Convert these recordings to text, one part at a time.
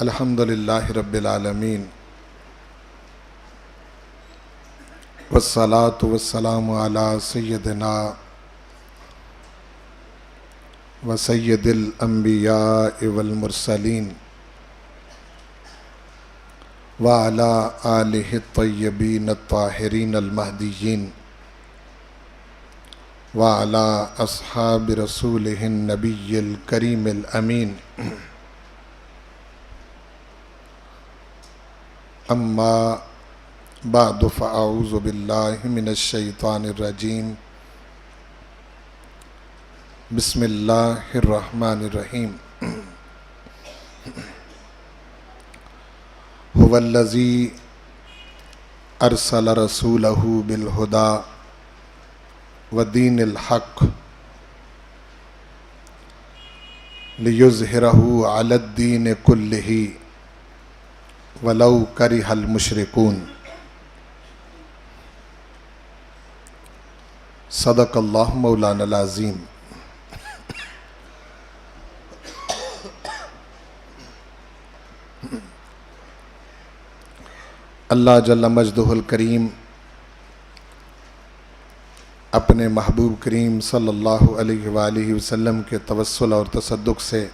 الحمدللہ رب العالمین والصلاة والسلام علی سیدنا و سید الانبیاء والمرسلین وعلی آلہ الطیبین الطاہرین المہدیین وعلی اصحاب رسولہ النبی الکریم الامین اما بعد فاعوذ باللہ من الشیطان الرجیم بسم اللہ الرحمن الرحیم هو الذی ارسل رسولہ بالہدی ودین الحق لیظہرہ علی الدین کلہ ولو کرہ المشرکون صدق اللہ مولانا العظیم۔ اللہ جل مجدہ الکریم اپنے محبوب کریم صلی اللہ علیہ وآلہ وسلم کے توسل اور تصدق سے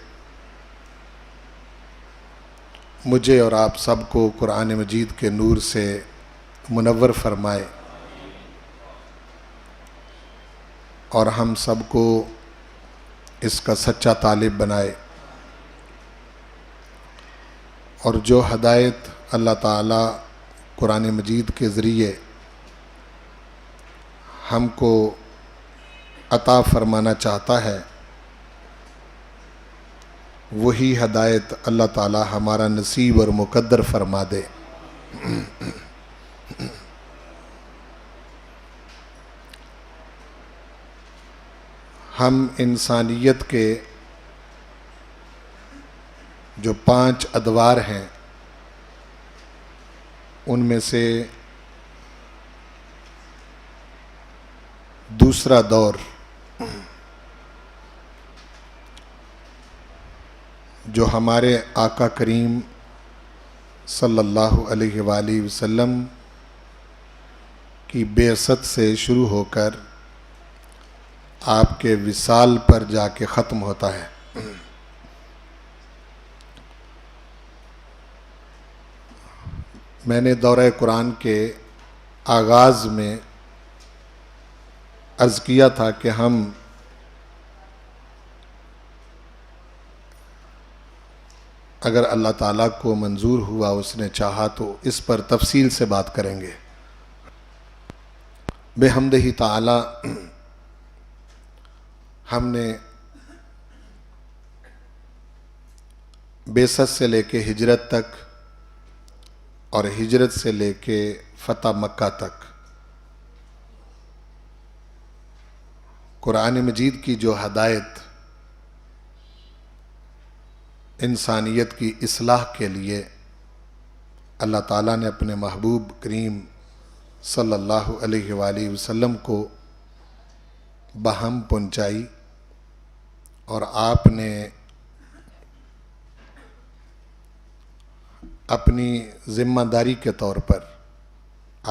مجھے اور آپ سب کو قرآن مجید کے نور سے منور فرمائے اور ہم سب کو اس کا سچا طالب بنائے، اور جو ہدایت اللہ تعالیٰ قرآن مجید کے ذریعے ہم کو عطا فرمانا چاہتا ہے، وہی ہدایت اللہ تعالیٰ ہمارا نصیب اور مقدر فرما دے۔ ہم انسانیت کے جو 5 ادوار ہیں ان میں سے دوسرا دور جو ہمارے آقا کریم صلی اللہ علیہ وآلہ وسلم کی بعثت سے شروع ہو کر آپ کے وصال پر جا کے ختم ہوتا ہے۔ میں نے دورہ قرآن کے آغاز میں عرض کیا تھا کہ ہم اگر اللہ تعالیٰ کو منظور ہوا، اس نے چاہا تو اس پر تفصیل سے بات کریں گے۔ بحمدہ تعالیٰ ہم نے بعثت سے لے کے ہجرت تک اور ہجرت سے لے کے فتح مکہ تک قرآن مجید کی جو ہدایت انسانیت کی اصلاح کے لیے اللہ تعالیٰ نے اپنے محبوب کریم صلی اللہ علیہ وآلہ وسلم کو بہم پہنچائی، اور آپ نے اپنی ذمہ داری کے طور پر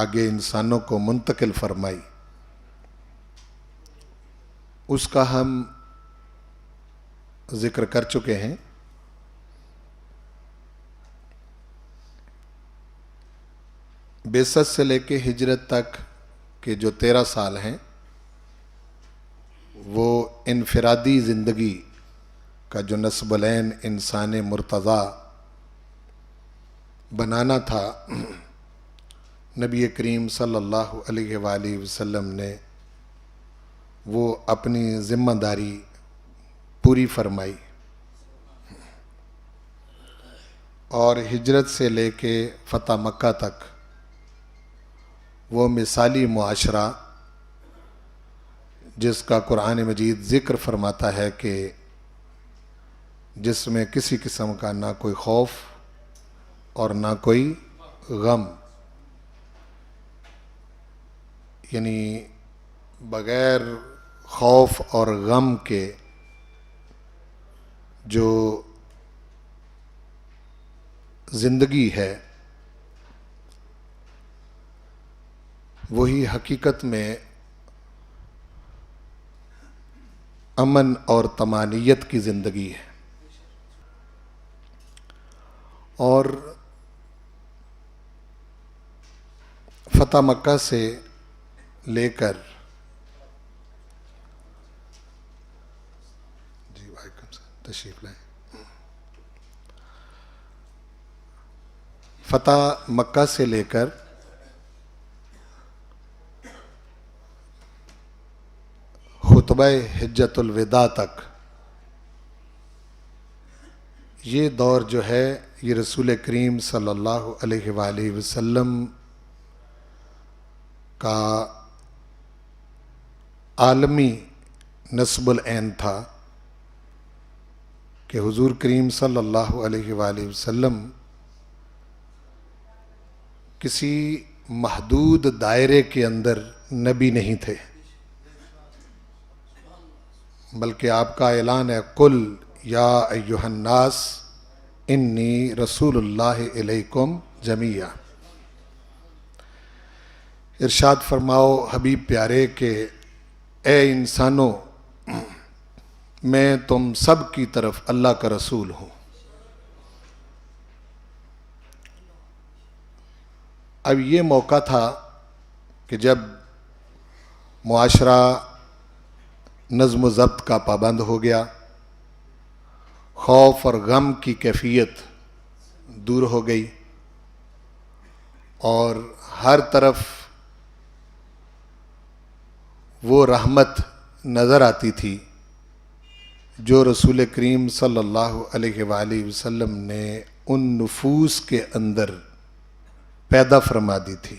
آگے انسانوں کو منتقل فرمائی، اس کا ہم ذکر کر چکے ہیں۔ بعثت سے لے کے ہجرت تک کے جو 13 سال ہیں وہ انفرادی زندگی کا جو نصب العین انسان مرتضیٰ بنانا تھا، نبی کریم صلی اللہ علیہ وآلہ وسلم نے وہ اپنی ذمہ داری پوری فرمائی، اور ہجرت سے لے کے فتح مکہ تک وہ مثالی معاشرہ جس کا قرآن مجید ذکر فرماتا ہے کہ جس میں کسی قسم کا نہ کوئی خوف اور نہ کوئی غم، یعنی بغیر خوف اور غم کے جو زندگی ہے وہی حقیقت میں امن اور طمانینت کی زندگی ہے. اور فتح مکہ سے لے کر تشریف لائیں. فتح مکہ سے لے کر خطبہ حجت الوداع تک یہ دور جو ہے یہ رسول کریم صلی اللہ علیہ وآلہ وسلم کا عالمی نصب العین تھا کہ حضور کریم صلی اللہ علیہ وآلہ وسلم کسی محدود دائرے کے اندر نبی نہیں تھے، بلکہ آپ کا اعلان ہے قل یا ایھا الناس انی رسول اللہ الیکم جمیعا. ارشاد فرماؤ حبیب پیارے کہ اے انسانوں میں تم سب کی طرف اللہ کا رسول ہوں. اب یہ موقع تھا کہ جب معاشرہ نظم و ضبط کا پابند ہو گیا، خوف اور غم کی کیفیت دور ہو گئی، اور ہر طرف وہ رحمت نظر آتی تھی جو رسول کریم صلی اللہ علیہ وآلہ وسلم نے ان نفوس کے اندر پیدا فرما دی تھی.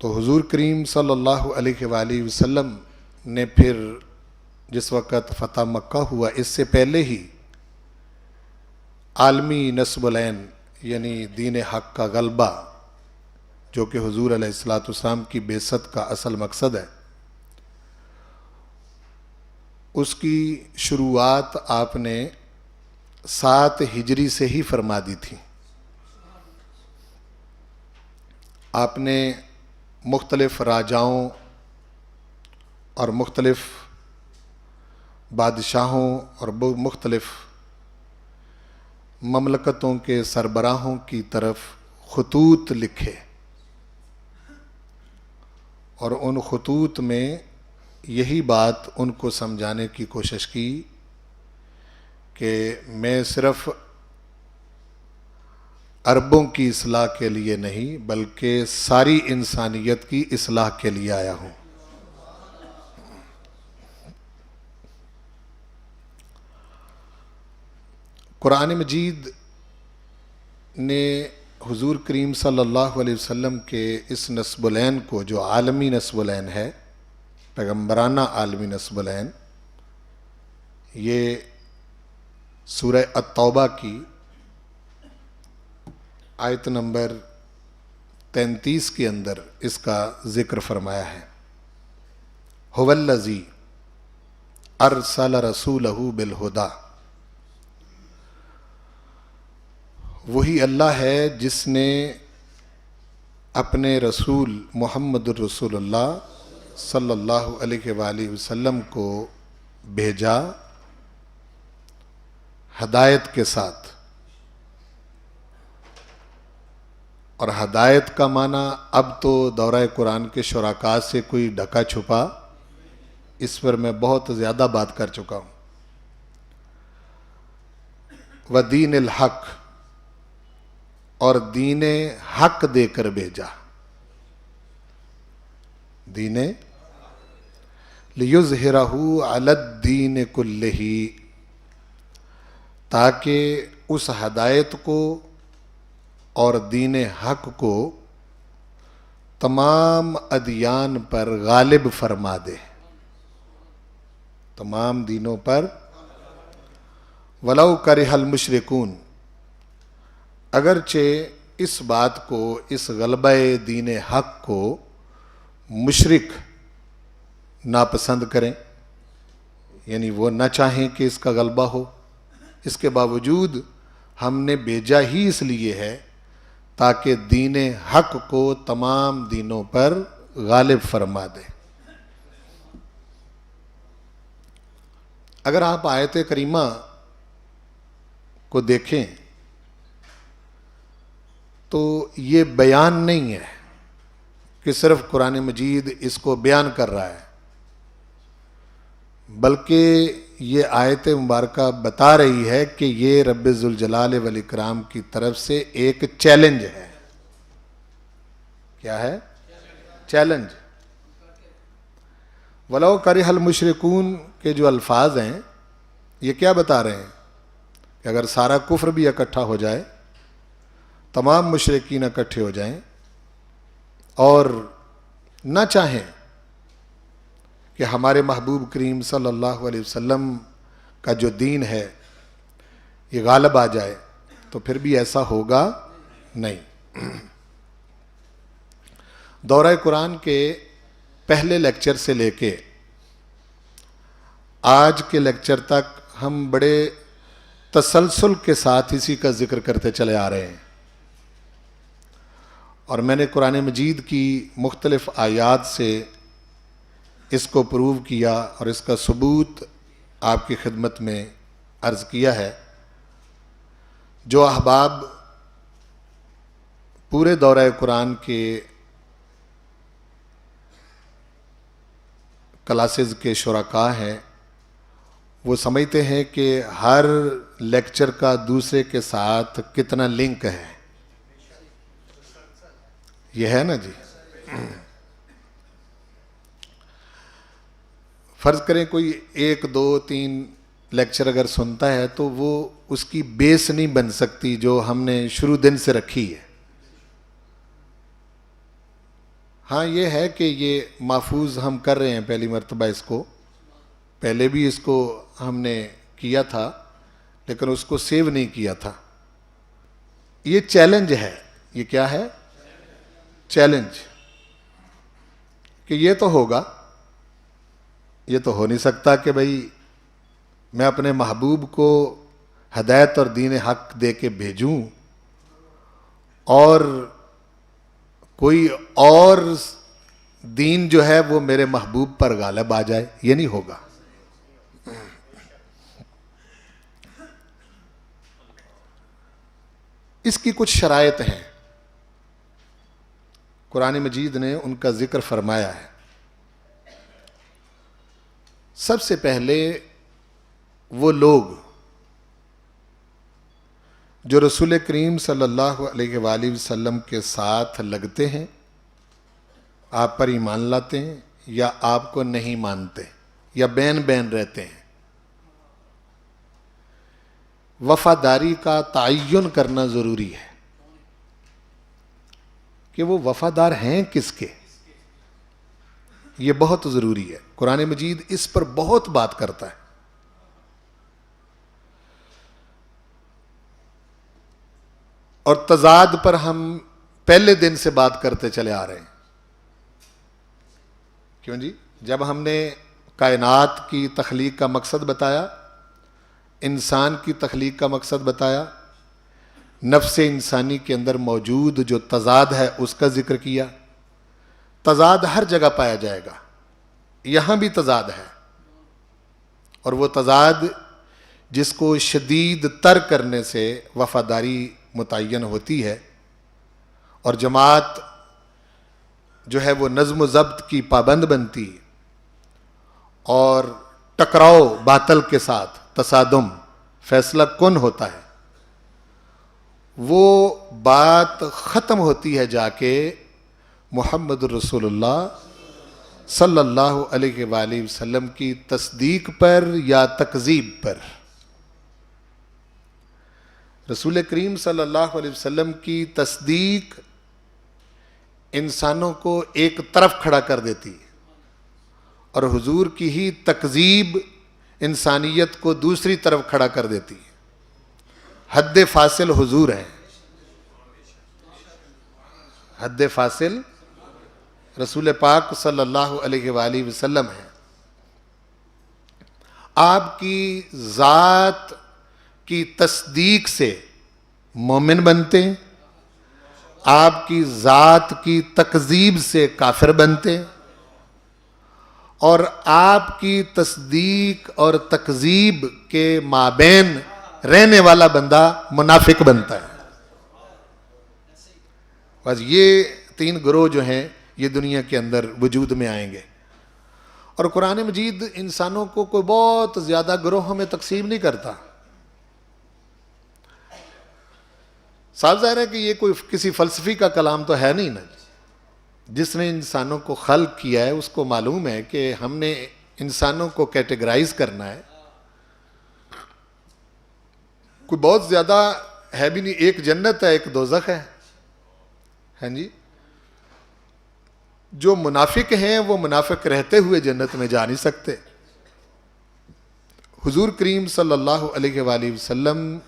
تو حضور کریم صلی اللہ علیہ وآلہ وسلم نے پھر جس وقت فتح مکہ ہوا اس سے پہلے ہی عالمی نصب العین یعنی دین حق کا غلبہ جو کہ حضور علیہ الصلوۃ والسلام کی بعثت کا اصل مقصد ہے، اس کی شروعات آپ نے 7 ہجری سے ہی فرما دی تھی. آپ نے مختلف راجاؤں اور مختلف بادشاہوں اور مختلف مملکتوں کے سربراہوں کی طرف خطوط لکھے، اور ان خطوط میں یہی بات ان کو سمجھانے کی کوشش کی کہ میں صرف عربوں کی اصلاح کے لیے نہیں بلکہ ساری انسانیت کی اصلاح کے لیے آیا ہوں. قرآن مجید نے حضور کریم صلی اللہ علیہ وسلم کے اس نصب العین کو جو عالمی نصب العین ہے، پیغمبرانہ عالمی نصب العین، یہ سورہ التوبہ کی آیت نمبر 33 کے اندر اس کا ذکر فرمایا ہے. هو الذی ارسل رسولہ بالہدی، وہی اللہ ہے جس نے اپنے رسول محمد الرسول اللہ صلی اللہ علیہ وآلہ وسلم کو بھیجا ہدایت کے ساتھ. اور ہدایت کا معنی اب تو دورہ قرآن کے شرکاء سے کوئی ڈھکا چھپا، اس پر میں بہت زیادہ بات کر چکا ہوں. ودین الحق، اور دین حق دے کر بھیجا. دین لیظہرہ علی الدین کلہ، تاکہ اس ہدایت کو اور دین حق کو تمام ادیان پر غالب فرما دے، تمام دینوں پر. ولو کرہ المشرکون، اگرچہ اس بات کو، اس غلبہ دین حق کو مشرک ناپسند کریں، یعنی وہ نہ چاہیں کہ اس کا غلبہ ہو، اس کے باوجود ہم نے بھیجا ہی اس لیے ہے تاکہ دین حق کو تمام دینوں پر غالب فرما دے۔ اگر آپ آیت کریمہ کو دیکھیں تو یہ بیان نہیں ہے کہ صرف قرآن مجید اس کو بیان کر رہا ہے، بلکہ یہ آیت مبارکہ بتا رہی ہے کہ یہ رب ذوالجلال والاکرام کی طرف سے ایک چیلنج ہے۔ کیا ہے؟ چیلنج۔ وَلَوْ كَرِهَ الْمُشْرِكُونَ کے جو الفاظ ہیں یہ کیا بتا رہے ہیں کہ اگر سارا کفر بھی اکٹھا ہو جائے، تمام مشرکین اکٹھے ہو جائیں اور نہ چاہیں کہ ہمارے محبوب کریم صلی اللہ علیہ وسلم کا جو دین ہے یہ غالب آ جائے، تو پھر بھی ایسا ہوگا نہیں۔ دورہ قرآن کے پہلے لیکچر سے لے کے آج کے لیکچر تک ہم بڑے تسلسل کے ساتھ اسی کا ذکر کرتے چلے آ رہے ہیں، اور میں نے قرآن مجید کی مختلف آیات سے اس کو پروو کیا اور اس کا ثبوت آپ کی خدمت میں عرض کیا ہے۔ جو احباب پورے دورہ قرآن کے کلاسز کے شرکاء ہیں وہ سمجھتے ہیں کہ ہر لیکچر کا دوسرے کے ساتھ کتنا لنک ہے، یہ ہے نا جی۔ فرض کریں کوئی 1 2 3 لیکچر اگر سنتا ہے تو وہ اس کی بیس نہیں بن سکتی جو ہم نے شروع دن سے رکھی ہے۔ ہاں یہ ہے کہ یہ محفوظ ہم کر رہے ہیں پہلی مرتبہ، اس کو پہلے بھی اس کو ہم نے کیا تھا لیکن اس کو سیو نہیں کیا تھا۔ یہ چیلنج ہے۔ یہ کیا ہے؟ چیلنج کہ یہ تو ہوگا، یہ تو ہو نہیں سکتا کہ بھئی میں اپنے محبوب کو ہدایت اور دین حق دے کے بھیجوں اور کوئی اور دین جو ہے وہ میرے محبوب پر غالب آ جائے، یہ نہیں ہوگا۔ اس کی کچھ شرائط ہیں، قرآن مجید نے ان کا ذکر فرمایا ہے۔ سب سے پہلے وہ لوگ جو رسول کریم صلی اللہ علیہ وآلہ وسلم کے ساتھ لگتے ہیں، آپ پر ایمان لاتے ہیں یا آپ کو نہیں مانتے یا بین بین رہتے ہیں، وفاداری کا تعین کرنا ضروری ہے کہ وہ وفادار ہیں کس کے، یہ بہت ضروری ہے۔ قرآن مجید اس پر بہت بات کرتا ہے۔ اور تضاد پر ہم پہلے دن سے بات کرتے چلے آ رہے ہیں۔ کیوں جی؟ جب ہم نے کائنات کی تخلیق کا مقصد بتایا، انسان کی تخلیق کا مقصد بتایا، نفس انسانی کے اندر موجود جو تضاد ہے اس کا ذکر کیا۔ تضاد ہر جگہ پایا جائے گا، یہاں بھی تضاد ہے، اور وہ تضاد جس کو شدید تر کرنے سے وفاداری متعین ہوتی ہے، اور جماعت جو ہے وہ نظم و ضبط کی پابند بنتی، اور ٹکراؤ باطل کے ساتھ تصادم فیصلہ کن ہوتا ہے، وہ بات ختم ہوتی ہے جا کے محمد رسول اللہ صلی اللہ علیہ وآلہ وسلم کی تصدیق پر یا تکذیب پر۔ رسول کریم صلی اللہ علیہ وسلم کی تصدیق انسانوں کو ایک طرف کھڑا کر دیتی ہے، اور حضور کی ہی تکذیب انسانیت کو دوسری طرف کھڑا کر دیتی ہے۔ حد فاصل حضور ہے، حد فاصل رسول پاک صلی اللہ علیہ وآلہ وسلم ہے۔ آپ کی ذات کی تصدیق سے مومن بنتے ہیں، آپ کی ذات کی تکذیب سے کافر بنتے ہیں، اور آپ کی تصدیق اور تکذیب کے مابین رہنے والا بندہ منافق بنتا ہے۔ بس یہ 3 گروہ جو ہیں یہ دنیا کے اندر وجود میں آئیں گے، اور قرآن مجید انسانوں کو کوئی بہت زیادہ گروہوں میں تقسیم نہیں کرتا۔ صاف ظاہر ہے کہ یہ کوئی کسی فلسفی کا کلام تو ہے نہیں نا، جس نے انسانوں کو خلق کیا ہے اس کو معلوم ہے کہ ہم نے انسانوں کو کیٹیگرائز کرنا ہے۔ کوئی بہت زیادہ ہے بھی نہیں، ایک جنت ہے ایک دوزخ ہے، ہاں جی۔ جو منافق ہیں وہ منافق رہتے ہوئے جنت میں جا نہیں سکتے۔ حضور کریم صلی اللہ علیہ وآلہ وسلم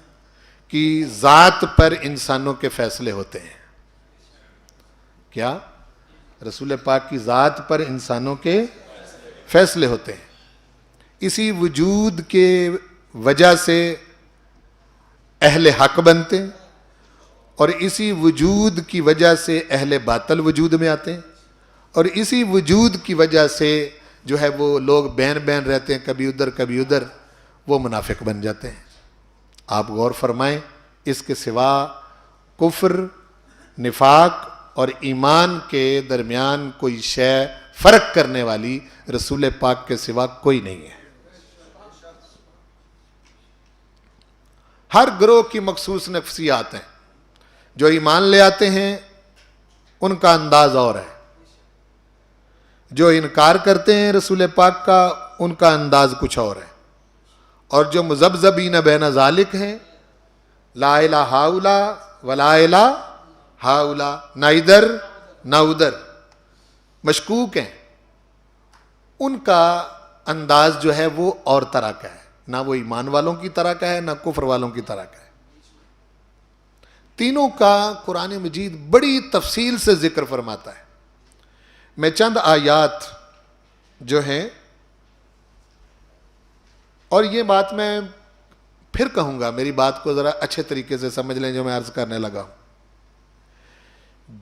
کی ذات پر انسانوں کے فیصلے ہوتے ہیں۔ کیا؟ رسول پاک کی ذات پر انسانوں کے فیصلے ہوتے ہیں۔ اسی وجود کے وجہ سے اہل حق بنتے ہیں، اور اسی وجود کی وجہ سے اہل باطل وجود میں آتے ہیں، اور اسی وجود کی وجہ سے جو ہے وہ لوگ بین بین رہتے ہیں، کبھی ادھر کبھی ادھر، وہ منافق بن جاتے ہیں۔ آپ غور فرمائیں، اس کے سوا کفر، نفاق اور ایمان کے درمیان کوئی شے فرق کرنے والی رسول پاک کے سوا کوئی نہیں ہے۔ ہر گروہ کی مخصوص نفسیات ہیں۔ جو ایمان لے آتے ہیں ان کا انداز اور ہے، جو انکار کرتے ہیں رسول پاک کا ان کا انداز کچھ اور ہے، اور جو مذبذبین بین ذالک ہیں، لا الہ ہاؤلا ولا الہ ہاؤلا، نہ ادھر نہ ادھر، مشکوک ہیں، ان کا انداز جو ہے وہ اور طرح کا ہے، نہ وہ ایمان والوں کی طرح کا ہے نہ کفر والوں کی طرح کا ہے۔ تینوں کا قرآن مجید بڑی تفصیل سے ذکر فرماتا ہے۔ میں چند آیات جو ہیں، اور یہ بات میں پھر کہوں گا، میری بات کو ذرا اچھے طریقے سے سمجھ لیں جو میں عرض کرنے لگا ہوں۔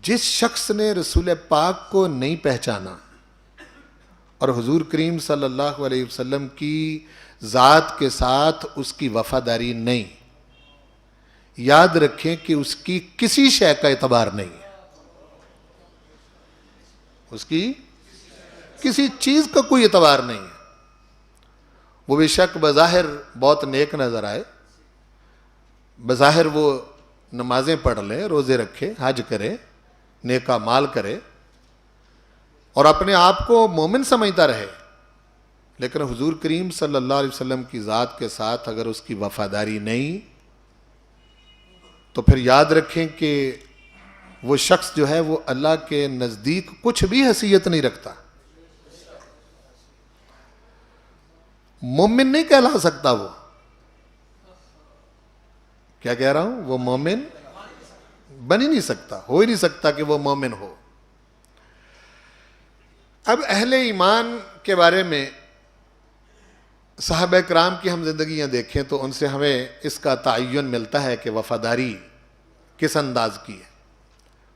جس شخص نے رسول پاک کو نہیں پہچانا اور حضور کریم صلی اللہ علیہ وسلم کی ذات کے ساتھ اس کی وفاداری نہیں، یاد رکھیں کہ اس کی کسی شے کا اعتبار نہیں ہے، اس کی کسی چیز کا کوئی اعتبار نہیں ہے۔ وہ بے شک بظاہر بہت نیک نظر آئے، بظاہر وہ نمازیں پڑھ لے، روزے رکھے، حج کرے، نیکا مال کرے، اور اپنے آپ کو مومن سمجھتا رہے، لیکن حضور کریم صلی اللہ علیہ وسلم کی ذات کے ساتھ اگر اس کی وفاداری نہیں، تو پھر یاد رکھیں کہ وہ شخص جو ہے وہ اللہ کے نزدیک کچھ بھی حیثیت نہیں رکھتا، مومن نہیں کہلا سکتا۔ وہ کیا کہہ رہا ہوں، وہ مومن بن ہی نہیں سکتا، ہو ہی نہیں سکتا کہ وہ مومن ہو۔ اب اہل ایمان کے بارے میں صحابہ کرام کی ہم زندگیاں دیکھیں تو ان سے ہمیں اس کا تعین ملتا ہے کہ وفاداری کس انداز کی ہے۔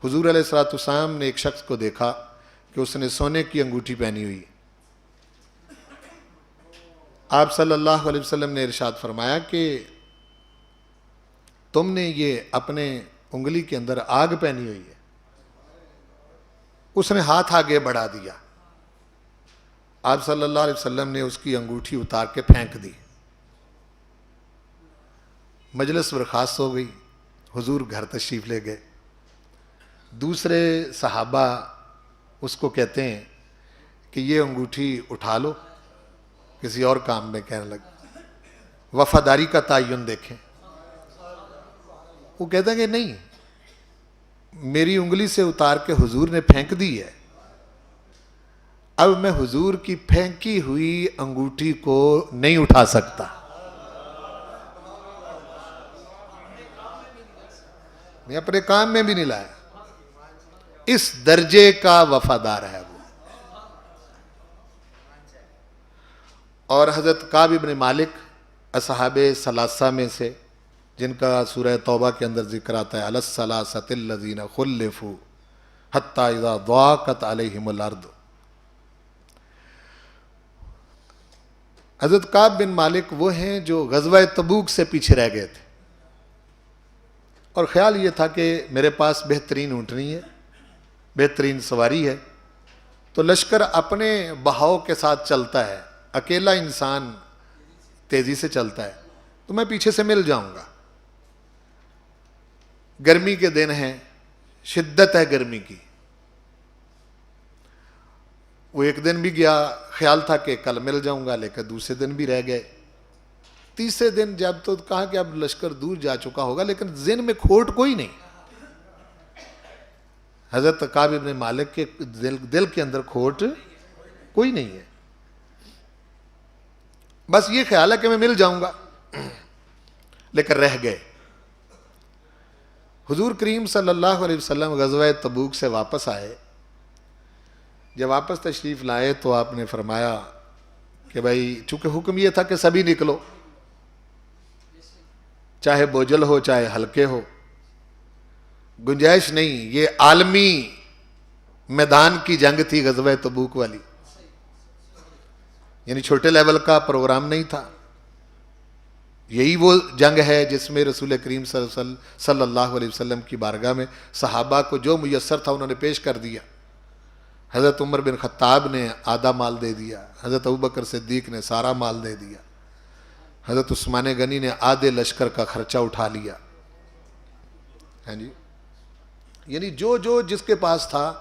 حضور علیہ الصلوۃ والسلام نے ایک شخص کو دیکھا کہ اس نے سونے کی انگوٹھی پہنی ہوئی۔ آپ صلی اللہ علیہ وسلم نے ارشاد فرمایا کہ تم نے یہ اپنے انگلی کے اندر آگ پہنی ہوئی ہے۔ اس نے ہاتھ آگے بڑھا دیا، آپ صلی اللہ علیہ وسلم نے اس کی انگوٹھی اتار کے پھینک دی، مجلس برخاست ہو گئی، حضور گھر تشریف لے گئے۔ دوسرے صحابہ اس کو کہتے ہیں کہ یہ انگوٹھی اٹھا لو، کسی اور کام میں کہنے لگے۔ وفاداری کا تعین دیکھیں، وہ کہتے ہیں کہ نہیں، میری انگلی سے اتار کے حضور نے پھینک دی ہے، اب میں حضور کی پھینکی ہوئی انگوٹھی کو نہیں اٹھا سکتا۔ میں اپنے کام میں بھی نہیں لایا۔ اس درجے کا وفادار ہے وہ۔ اور حضرت کعب بن مالک اصحاب ثلاثہ میں سے جن کا سورہ توبہ کے اندر ذکر آتا ہے الثلاثۃ الذین خلفوا حتی اذا ضاقت علیہم الارض. حضرت کعب بن مالک وہ ہیں جو غزوہ تبوک سے پیچھے رہ گئے تھے، اور خیال یہ تھا کہ میرے پاس بہترین اونٹنی ہے، بہترین سواری ہے، تو لشکر اپنے بہاؤ کے ساتھ چلتا ہے، اکیلا انسان تیزی سے چلتا ہے، تو میں پیچھے سے مل جاؤں گا. گرمی کے دن ہیں، شدت ہے گرمی کی. وہ ایک دن بھی گیا، خیال تھا کہ کل مل جاؤں گا، لیکن دوسرے دن بھی رہ گئے. تیسرے دن جب تو کہا کہ اب لشکر دور جا چکا ہوگا، لیکن ذہن میں کھوٹ کوئی نہیں. حضرت کعب بن مالک کے دل کے اندر کھوٹ کوئی نہیں ہے، بس یہ خیال ہے کہ میں مل جاؤں گا، لیکن رہ گئے. حضور کریم صلی اللہ علیہ وسلم غزوہ تبوک سے واپس آئے. جب واپس تشریف لائے تو آپ نے فرمایا کہ بھائی چونکہ حکم یہ تھا کہ سبھی نکلو، چاہے بوجھل ہو چاہے ہلکے ہو، گنجائش نہیں. یہ عالمی میدان کی جنگ تھی غزوہ تبوک والی، یعنی چھوٹے لیول کا پروگرام نہیں تھا. یہی وہ جنگ ہے جس میں رسول کریم صلی اللہ علیہ وسلم کی بارگاہ میں صحابہ کو جو میسر تھا انہوں نے پیش کر دیا. حضرت عمر بن خطاب نے آدھا مال دے دیا، حضرت ابوبکر صدیق نے سارا مال دے دیا، حضرت عثمان غنی نے آدھے لشکر کا خرچہ اٹھا لیا. ہاں جی، یعنی جو جس کے پاس تھا،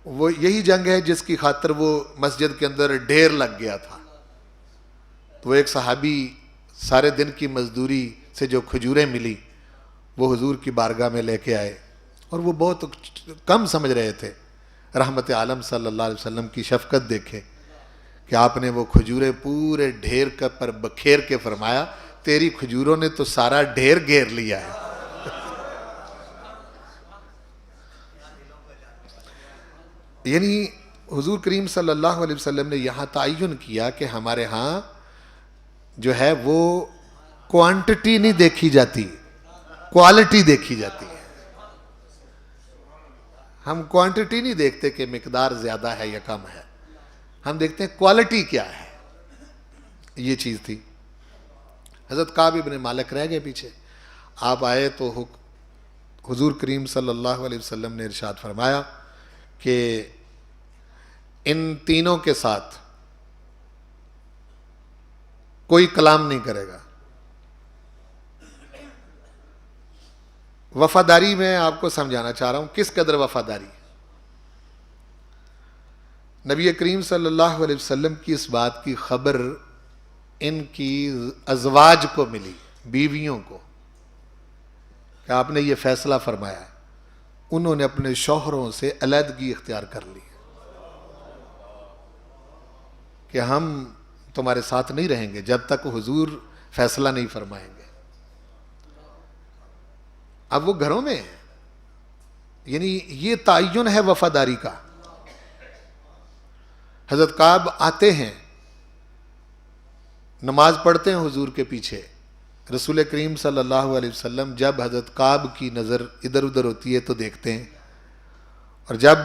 وہ یہی جنگ ہے جس کی خاطر وہ مسجد کے اندر ڈھیر لگ گیا تھا. تو وہ ایک صحابی سارے دن کی مزدوری سے جو کھجوریں ملی وہ حضور کی بارگاہ میں لے کے آئے، اور وہ بہت کم سمجھ رہے تھے. رحمت عالم صلی اللہ علیہ وسلم کی شفقت دیکھے کہ آپ نے وہ کھجوریں پورے ڈھیر پر بکھیر کے فرمایا تیری کھجوروں نے تو سارا ڈھیر گھیر لیا ہے. یعنی حضور کریم صلی اللہ علیہ وسلم نے یہاں تعین کیا کہ ہمارے ہاں جو ہے وہ کوانٹٹی نہیں دیکھی جاتی، کوالٹی دیکھی جاتی ہے. ہم کوانٹٹی نہیں دیکھتے کہ مقدار زیادہ ہے یا کم ہے، ہم دیکھتے ہیں کوالٹی کیا ہے. یہ چیز تھی. حضرت کعب بن مالک رہ گئے پیچھے. آپ آئے تو حضور کریم صلی اللہ علیہ وسلم نے ارشاد فرمایا کہ ان تینوں کے ساتھ کوئی کلام نہیں کرے گا. وفاداری میں آپ کو سمجھانا چاہ رہا ہوں کس قدر وفاداری. نبی کریم صلی اللہ علیہ وسلم کی اس بات کی خبر ان کی ازواج کو ملی، بیویوں کو، کہ آپ نے یہ فیصلہ فرمایا ہے. انہوں نے اپنے شوہروں سے علیحدگی اختیار کر لی کہ ہم تمہارے ساتھ نہیں رہیں گے جب تک حضور فیصلہ نہیں فرمائیں گے. اب وہ گھروں میں ہیں، یعنی یہ تعین ہے وفاداری کا. حضرت کعب آتے ہیں، نماز پڑھتے ہیں حضور کے پیچھے. رسول کریم صلی اللہ علیہ وسلم جب حضرت کعب کی نظر ادھر ادھر ہوتی ہے تو دیکھتے ہیں، اور جب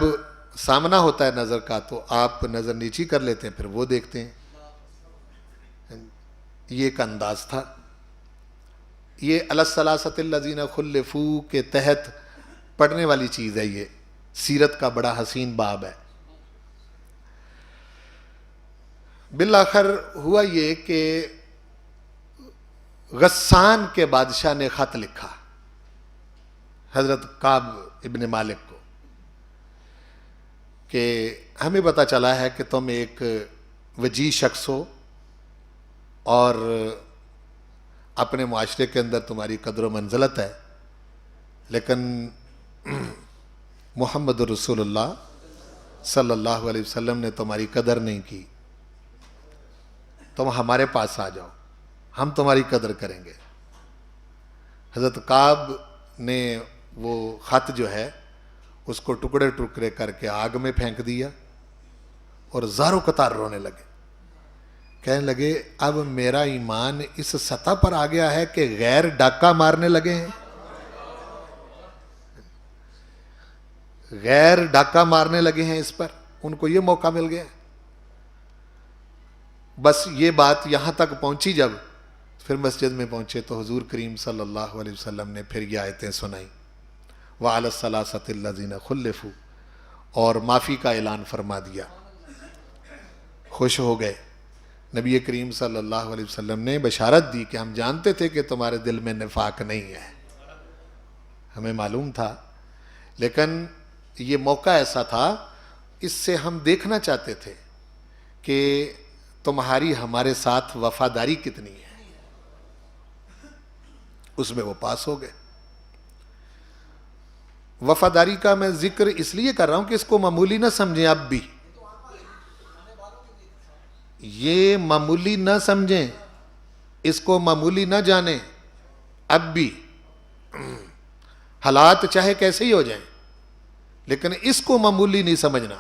سامنا ہوتا ہے نظر کا تو آپ نظر نیچی کر لیتے ہیں، پھر وہ دیکھتے ہیں. یہ ایک انداز تھا. یہ الثلاثۃ الذین خلفوا کے تحت پڑھنے والی چیز ہے. یہ سیرت کا بڑا حسین باب ہے. بالآخر ہوا یہ کہ غسان کے بادشاہ نے خط لکھا حضرت کعب ابن مالک کو کہ ہمیں پتہ چلا ہے کہ تم ایک وجیح شخص ہو اور اپنے معاشرے کے اندر تمہاری قدر و منزلت ہے، لیکن محمد رسول اللہ صلی اللہ علیہ وسلم نے تمہاری قدر نہیں کی. تم ہمارے پاس آ جاؤ، ہم تمہاری قدر کریں گے. حضرت کعب نے وہ خط جو ہے اس کو ٹکڑے ٹکڑے کر کے آگ میں پھینک دیا اور زاروں قطار رونے لگے کہنے لگے اب میرا ایمان اس سطح پر آ گیا ہے کہ غیر ڈاکہ مارنے لگے ہیں، غیر ڈاکہ مارنے لگے ہیں اس پر، ان کو یہ موقع مل گیا۔ بس یہ بات یہاں تک پہنچی، جب پھر مسجد میں پہنچے تو حضور کریم صلی اللہ علیہ وسلم نے پھر یہ آیتیں سنائیں، وَعَلَى الثَّلَاثَةِ الَّذِينَ خُلِّفُوا، اور معافی کا اعلان فرما دیا، خوش ہو گئے۔ نبی کریم صلی اللہ علیہ وسلم نے بشارت دی کہ ہم جانتے تھے کہ تمہارے دل میں نفاق نہیں ہے، ہمیں معلوم تھا، لیکن یہ موقع ایسا تھا، اس سے ہم دیکھنا چاہتے تھے کہ تمہاری ہمارے ساتھ وفاداری کتنی ہے۔ اس میں وہ پاس ہو گئے۔ وفاداری کا میں ذکر اس لیے کر رہا ہوں کہ اس کو معمولی نہ سمجھیں، اب بھی یہ معمولی نہ سمجھیں، اس کو معمولی نہ جانیں، اب بھی حالات چاہے کیسے ہی ہو جائیں لیکن اس کو معمولی نہیں سمجھنا۔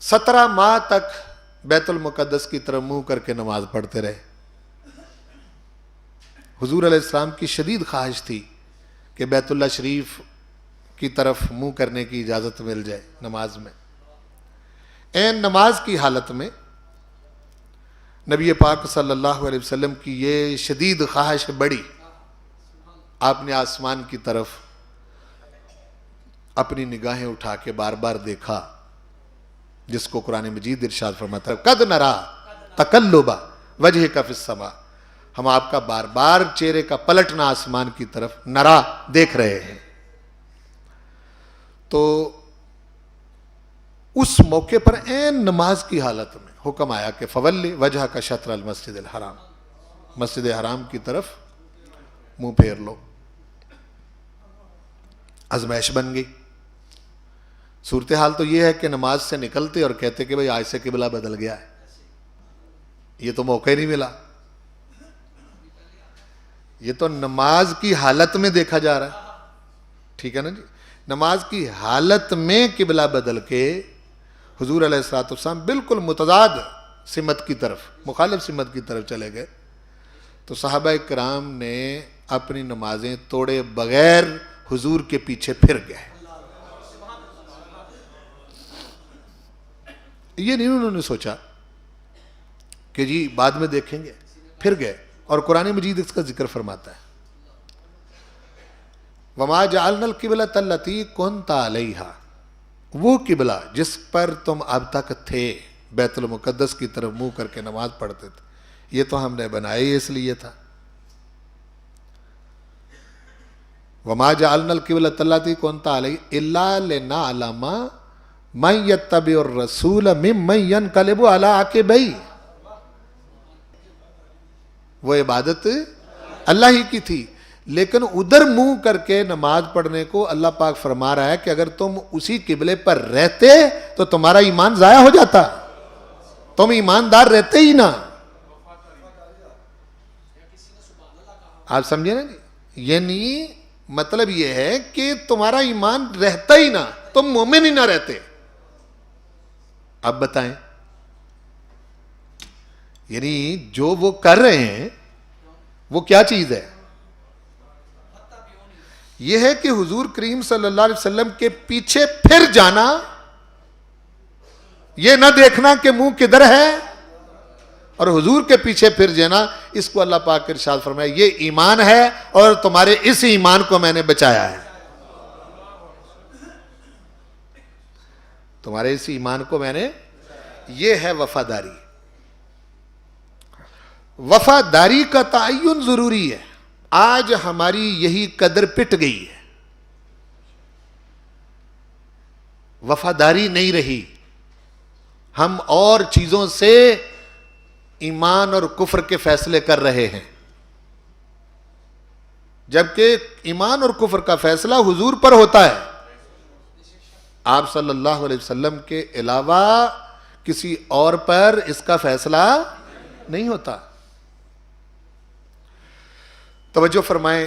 17 ماہ تک بیت المقدس کی طرف منہ کر کے نماز پڑھتے رہے۔ حضور علیہ السلام کی شدید خواہش تھی کہ بیت اللہ شریف کی طرف منہ کرنے کی اجازت مل جائے نماز میں۔ این نماز کی حالت میں نبی پاک صلی اللہ علیہ وسلم کی یہ شدید خواہش بڑھی، آپ نے آسمان کی طرف اپنی نگاہیں اٹھا کے بار بار دیکھا، جس کو قرآن مجید ارشاد فرماتا ہے قد نرا تقلب وجہک فی السماء، ہم آپ کا بار بار چہرے کا پلٹنا آسمان کی طرف نرا دیکھ رہے ہیں۔ تو اس موقع پر عین نماز کی حالت میں حکم آیا کہ فولی وجہک شطر المسجد الحرام، مسجد حرام کی طرف منہ پھیر لو۔ آزمائش بن گئی۔ صورتحال تو یہ ہے کہ نماز سے نکلتے اور کہتے کہ بھئی آج سے قبلہ بدل گیا ہے، یہ تو موقع ہی نہیں ملا، یہ تو نماز کی حالت میں دیکھا جا رہا ہے، ٹھیک ہے نا جی۔ نماز کی حالت میں قبلہ بدل کے حضور علیہ السلام بالکل متضاد سمت کی طرف، مخالف سمت کی طرف چلے گئے، تو صحابہ کرام نے اپنی نمازیں توڑے بغیر حضور کے پیچھے پھر گئے۔ یہ نہیں انہوں نے سوچا کہ جی بعد میں دیکھیں گے، پھر گئے۔ اور قرآن مجید اس کا ذکر فرماتا ہے وَمَا جَعَلْنَا الْقِبْلَةَ الَّتِي كُنْتَ عَلَيْهَا، وہ قبلہ جس پر تم اب تک تھے، بیت المقدس کی طرف منہ کر کے نماز پڑھتے تھے، یہ تو ہم نے بنائی اس لیے تھا۔ وَمَا جَعَلْنَا الْقِبْلَةَ الَّتِي كُنْتَ عَلَيْهَا إِلَّا لِنَعْلَمَ مَن يَتَّبِعُ الرَّسُولَ مِمَّن يَنْقَلِبُ عَلَىٰ عَقِبَيْهِ، وہ عبادت اللہ ہی کی تھی، لیکن ادھر منہ کر کے نماز پڑھنے کو اللہ پاک فرما رہا ہے کہ اگر تم اسی قبلے پر رہتے تو تمہارا ایمان ضائع ہو جاتا، تم ایماندار رہتے ہی نہ۔ آپ سمجھے نا جی، یعنی مطلب یہ ہے کہ تمہارا ایمان رہتا ہی نہ، تم مومن ہی نہ رہتے۔ اب بتائیں، یعنی جو وہ کر رہے ہیں وہ کیا چیز ہے؟ یہ ہے کہ حضور کریم صلی اللہ علیہ وسلم کے پیچھے پھر جانا، یہ نہ دیکھنا کہ منہ کدھر ہے، اور حضور کے پیچھے پھر جانا، اس کو اللہ پاک ارشاد فرمایا یہ ایمان ہے اور تمہارے اس ایمان کو میں نے بچایا ہے، تمہارے اس ایمان کو میں نے، یہ ہے وفاداری۔ وفاداری کا تعین ضروری ہے۔ آج ہماری یہی قدر پٹ گئی ہے، وفاداری نہیں رہی، ہم اور چیزوں سے ایمان اور کفر کے فیصلے کر رہے ہیں، جبکہ ایمان اور کفر کا فیصلہ حضور پر ہوتا ہے، آپ صلی اللہ علیہ وسلم کے علاوہ کسی اور پر اس کا فیصلہ نہیں ہوتا۔ توجہ فرمائیں،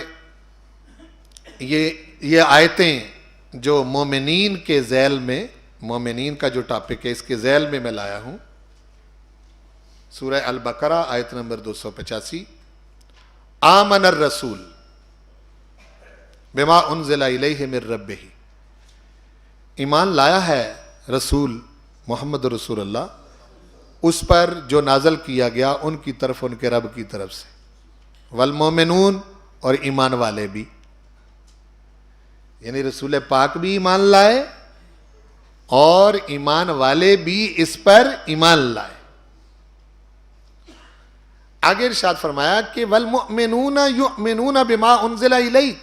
یہ آیتیں جو مومنین کے ذیل میں مومنین کا جو ٹاپک ہے اس کے ذیل میں لایا ہوں سورہ البقرہ آیت نمبر 285. آمن الرسول بما انزل الیہ من ربہ. ایمان لایا ہے رسول محمد رسول اللہ اس پر جو نازل کیا گیا ان کی طرف، ان کے رب کی طرف سے. والمومنون، اور ایمان والے بھی، یعنی رسول پاک بھی ایمان لائے اور ایمان والے بھی اس پر ایمان لائے. آگے ارشاد فرمایا کہ والمؤمنون یؤمنون بما انزل الیک.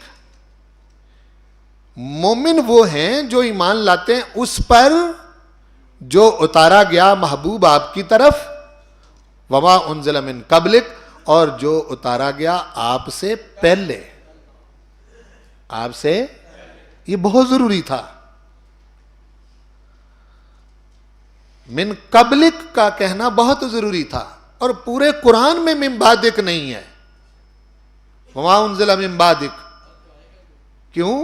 مومن وہ ہیں جو ایمان لاتے ہیں اس پر جو اتارا گیا محبوب آپ کی طرف، وما انزل من قبلک، اور جو اتارا گیا آپ سے پہلے. آپ سے، یہ بہت ضروری تھا. من قبلک کا کہنا بہت ضروری تھا، اور پورے قرآن میں من بعدک نہیں ہے. وما انزل من بعدک. کیوں؟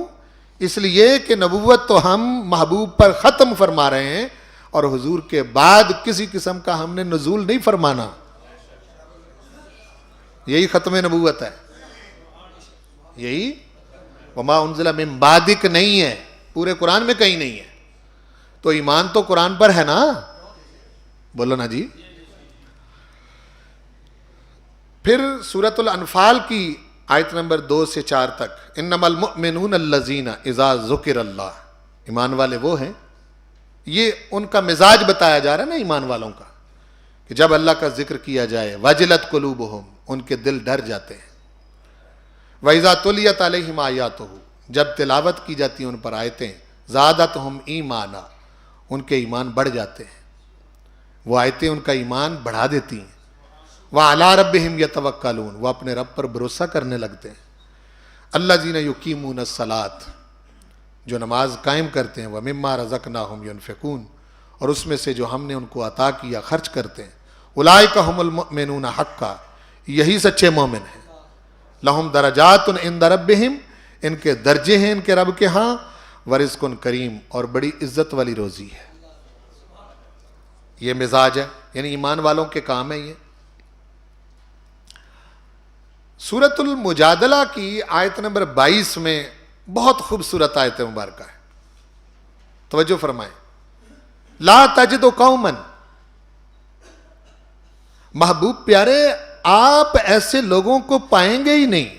اس لیے کہ نبوت تو ہم محبوب پر ختم فرما رہے ہیں، اور حضور کے بعد کسی قسم کا ہم نے نزول نہیں فرمانا. یہی ختم نبوت ہے، یہی وما انزل من بعدک نہیں ہے، پورے قرآن میں کہیں نہیں ہے. تو ایمان تو قرآن پر ہے نا، بولو نا جی. پھر سورۃ الانفال کی آیت نمبر 2 سے 4 تک، انما المؤمنون الذین اذا ذکر اللہ. ایمان والے وہ ہیں، یہ ان کا مزاج بتایا جا رہا ہے نا ایمان والوں کا، کہ جب اللہ کا ذکر کیا جائے وجلت قلوبہم، ان کے دل ڈر جاتے ہیں. وَإِذَا تُلِيَتْ عَلَيْهِمْ آیَاتُهُ، جب تلاوت کی جاتی ہیں ان پر آیتیں، زادتہم ایمانا، ان کے ایمان بڑھ جاتے ہیں. وہ آیتیں ان کا ایمان بڑھا دیتی ہیں. وَعَلَىٰ رَبِّهِمْ يَتَوَكَّلُونَ، وہ اپنے رب پر بھروسہ کرنے لگتے ہیں. الَّذِينَ يُقِيمُونَ الصَّلَاةَ، جو نماز قائم کرتے ہیں. وَمِمَّا رَزَقْنَاهُمْ يُنْفِقُونَ، اور اس میں سے جو ہم نے ان کو عطا کیا خرچ کرتے ہیں. اولئک هم المؤمنون حقا، یہی سچے مومن ہیں. لہم درجات عند ربہم، ان کے درجے ہیں ان کے رب کے ہاں. ورزق کریم، اور بڑی عزت والی روزی ہے. یہ مزاج ہے، یعنی ایمان والوں کے کام ہے یہ. سورۃ المجادلہ کی آیت نمبر 22 میں بہت خوبصورت آیت مبارکہ ہے، توجہ فرمائیں. لا تجد قوما، محبوب پیارے آپ ایسے لوگوں کو پائیں گے ہی نہیں.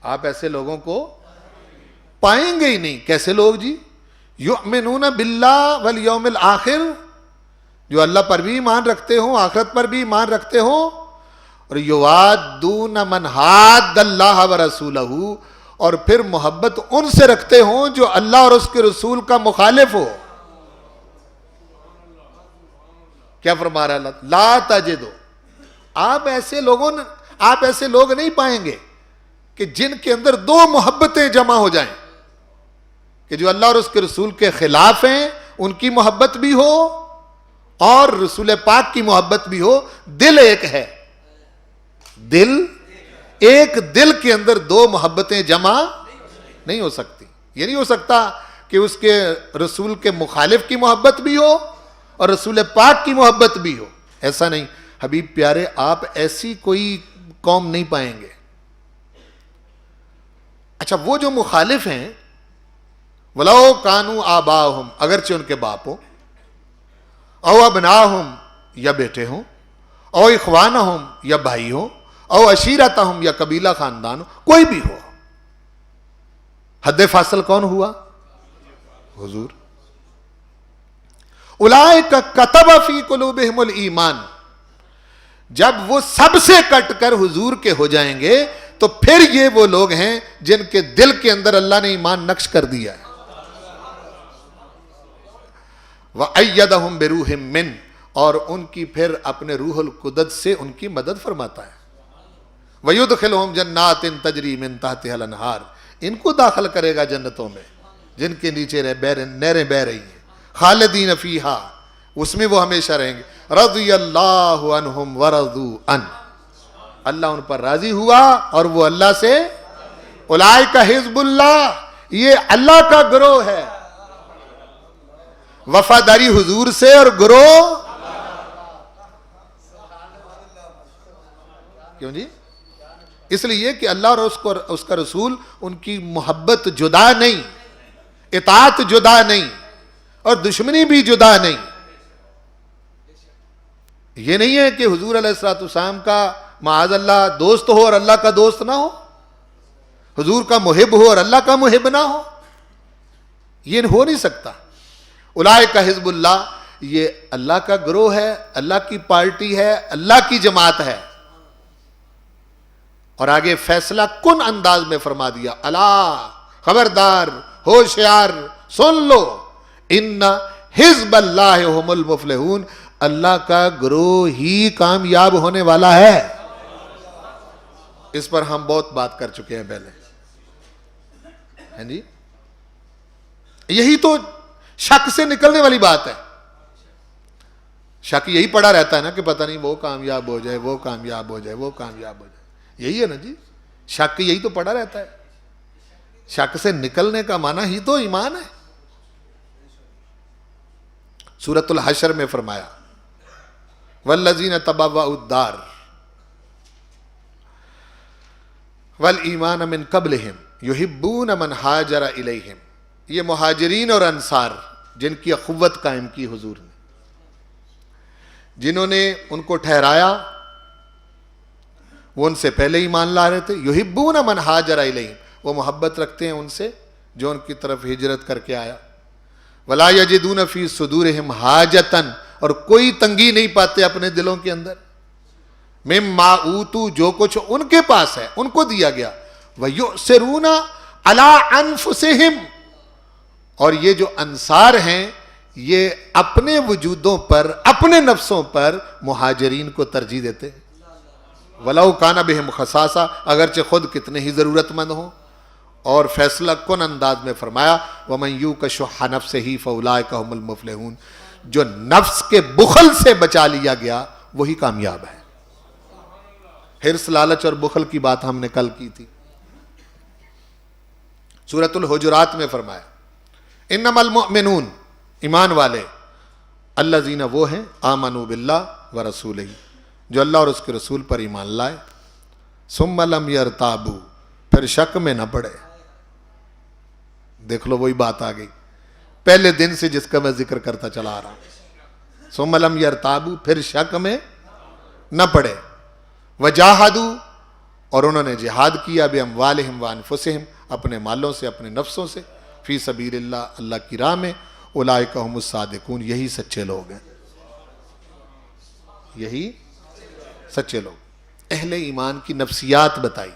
آپ ایسے لوگوں کو پائیں گے ہی نہیں. کیسے لوگ جی؟ یؤمنون باللہ والیوم الآخر، جو اللہ پر بھی ایمان رکھتے ہوں، آخرت پر بھی ایمان رکھتے ہوں. اور یوادون من حاد اللہ ورسولہ، اور پھر محبت ان سے رکھتے ہوں جو اللہ اور اس کے رسول کا مخالف ہو. کیا فرما رہا ہے اللہ؟ لا تجدو، آپ ایسے لوگ نہیں پائیں گے کہ جن کے اندر دو محبتیں جمع ہو جائیں، کہ جو اللہ اور اس کے رسول کے خلاف ہیں ان کی محبت بھی ہو اور رسول پاک کی محبت بھی ہو. دل ایک ہے، ایک دل کے اندر دو محبتیں جمع نہیں ہو سکتی. یہ نہیں ہو سکتا کہ اس کے رسول کے مخالف کی محبت بھی ہو اور رسول پاک کی محبت بھی ہو. ایسا نہیں. حبیب پیارے آپ ایسی کوئی قوم نہیں پائیں گے. اچھا، وہ جو مخالف ہیں، وَلَوْ كَانُوا آبَاءَهُمْ، اگرچہ ان کے باپ ہوں، او ابناہم، یا بیٹے ہوں، او اخوانہم، یا بھائی ہوں، او عشیرتہم، یا قبیلہ خاندان ہو، کوئی بھی ہو. حد فاصل کون ہوا؟ حضور. اولئک کتب فی قلوبہم الایمان، جب وہ سب سے کٹ کر حضور کے ہو جائیں گے تو پھر یہ وہ لوگ ہیں جن کے دل کے اندر اللہ نے ایمان نقش کر دیا ہے. وَأَيَّدَهُمْ بِرُوحٍ مِّنْ، اور ان کی پھر اپنے روح القدس سے ان کی مدد فرماتا ہے. وَيُدْخِلُهُمْ جَنَّاتٍ تَجْرِي مِن تَحْتِهَا الْأَنْهَارُ، ان کو داخل کرے گا جنتوں میں جن کے نیچے نہریں بہ رہی ہیں. خالدین فیہا، اس میں وہ ہمیشہ رہیں گے. رضی اللہ عنہم ورضوا عنہ، اللہ ان پر راضی ہوا اور وہ اللہ سے. اولئک حزب اللہ، یہ اللہ کا گروہ ہے. وفاداری حضور سے اور گروہ کیوں جی؟ اس لیے کہ اللہ اور اس کا رسول ان کی محبت جدا نہیں، اطاعت جدا نہیں، اور دشمنی بھی جدا نہیں. یہ نہیں ہے کہ حضور علیہ الصلوۃ والسلام کا معاذ اللہ دوست ہو اور اللہ کا دوست نہ ہو، حضور کا محب ہو اور اللہ کا محب نہ ہو. یہ ہو نہیں سکتا. اولئک حزب اللہ، یہ اللہ کا گروہ ہے، اللہ کی پارٹی ہے، اللہ کی جماعت ہے. اور آگے فیصلہ کن انداز میں فرما دیا، الا خبردار، ہوشیار، سن لو، ان حزب اللہ هم المفلحون، اللہ کا گروہ ہی کامیاب ہونے والا ہے. اس پر ہم بہت بات کر چکے ہیں پہلے، ہیں جی. یہی تو شک سے نکلنے والی بات ہے. شک یہی پڑا رہتا ہے نا کہ پتہ نہیں وہ کامیاب ہو جائے، وہ کامیاب ہو جائے، وہ کامیاب ہو جائے. یہی ہے نا جی، شک یہی تو پڑا رہتا ہے. شک سے نکلنے کا معنی ہی تو ایمان ہے. سورۃ الحشر میں فرمایا والذین تبوأوا الدار والایمان من قبلہم یحبون من ہاجر الیہم. یہ مہاجرین اور انصار جن کی اخوت قائم کی حضور نے، جنہوں نے ان کو ٹھہرایا، وہ ان سے پہلے ایمان لا رہے تھے. یحبون من ہاجر الیہم، وہ محبت رکھتے ہیں ان سے جو ان کی طرف ہجرت کر کے آیا. ولا یجدون فی صدورہم حاجتا، اور کوئی تنگی نہیں پاتے اپنے دلوں کے اندر، مما اوتوا، جو کچھ ان کے پاس ہے ان کو دیا گیا. ویؤثرون علی انفسہم، اور یہ جو انصار ہیں یہ اپنے وجودوں پر، اپنے نفسوں پر مہاجرین کو ترجیح دیتے ہیں. وَلَوْ كَانَ بِهِمْ خَصَاصَةٌ، اگرچہ خود کتنے ہی ضرورت مند ہوں. اور فیصلہ کن انداز میں فرمایا وَمَنْ يُوقَ شُحَّ نَفْسِهِ فَأُولَٰئِكَ هُمُ الْمُفْلِحُونَ، جو نفس کے بخل سے بچا لیا گیا وہی کامیاب ہے. حرص، لالچ اور بخل کی بات ہم نے کل کی تھی. سورۃ الحجرات میں فرمایا انما المؤمنون، ایمان والے، الذین وہ ہیں، آمنوا باللہ ورسولہ، جو اللہ اور اس کے رسول پر ایمان لائے، ثم لم یرتابوا، پھر شک میں نہ پڑے. دیکھ لو وہی بات آ گئی پہلے دن سے جس کا میں ذکر کرتا چلا آ رہا ہوں. ثم لم یرتابوا، پھر شک میں نہ پڑے. وجاہدوا، اور انہوں نے جہاد کیا، باموالہم وانفسہم، اپنے مالوں سے، اپنے نفسوں سے، فی سبیل اللہ، اللہ کی راہ میں. اولئک ھم الصادقون، یہی سچے لوگ ہیں، یہی سچے لوگ. اہل ایمان کی نفسیات بتائی،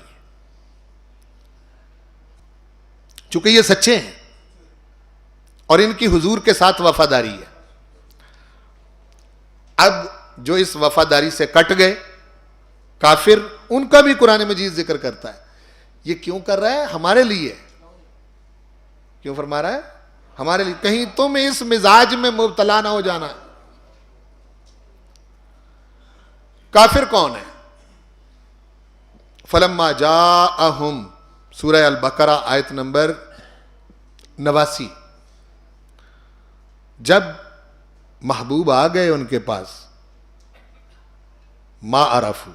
چونکہ یہ سچے ہیں اور ان کی حضور کے ساتھ وفاداری ہے. اب جو اس وفاداری سے کٹ گئے کافر، ان کا بھی قرآن مجید ذکر کرتا ہے. یہ کیوں کر رہا ہے؟ ہمارے لیے. کیوں فرما رہا ہے؟ ہمارے لیے، کہیں تم اس مزاج میں مبتلا نہ ہو جانا. کافر کون ہے؟ فلما جاءہم، سورہ البقرہ آیت نمبر 89. جب محبوب آ گئے ان کے پاس، ما عرفوا،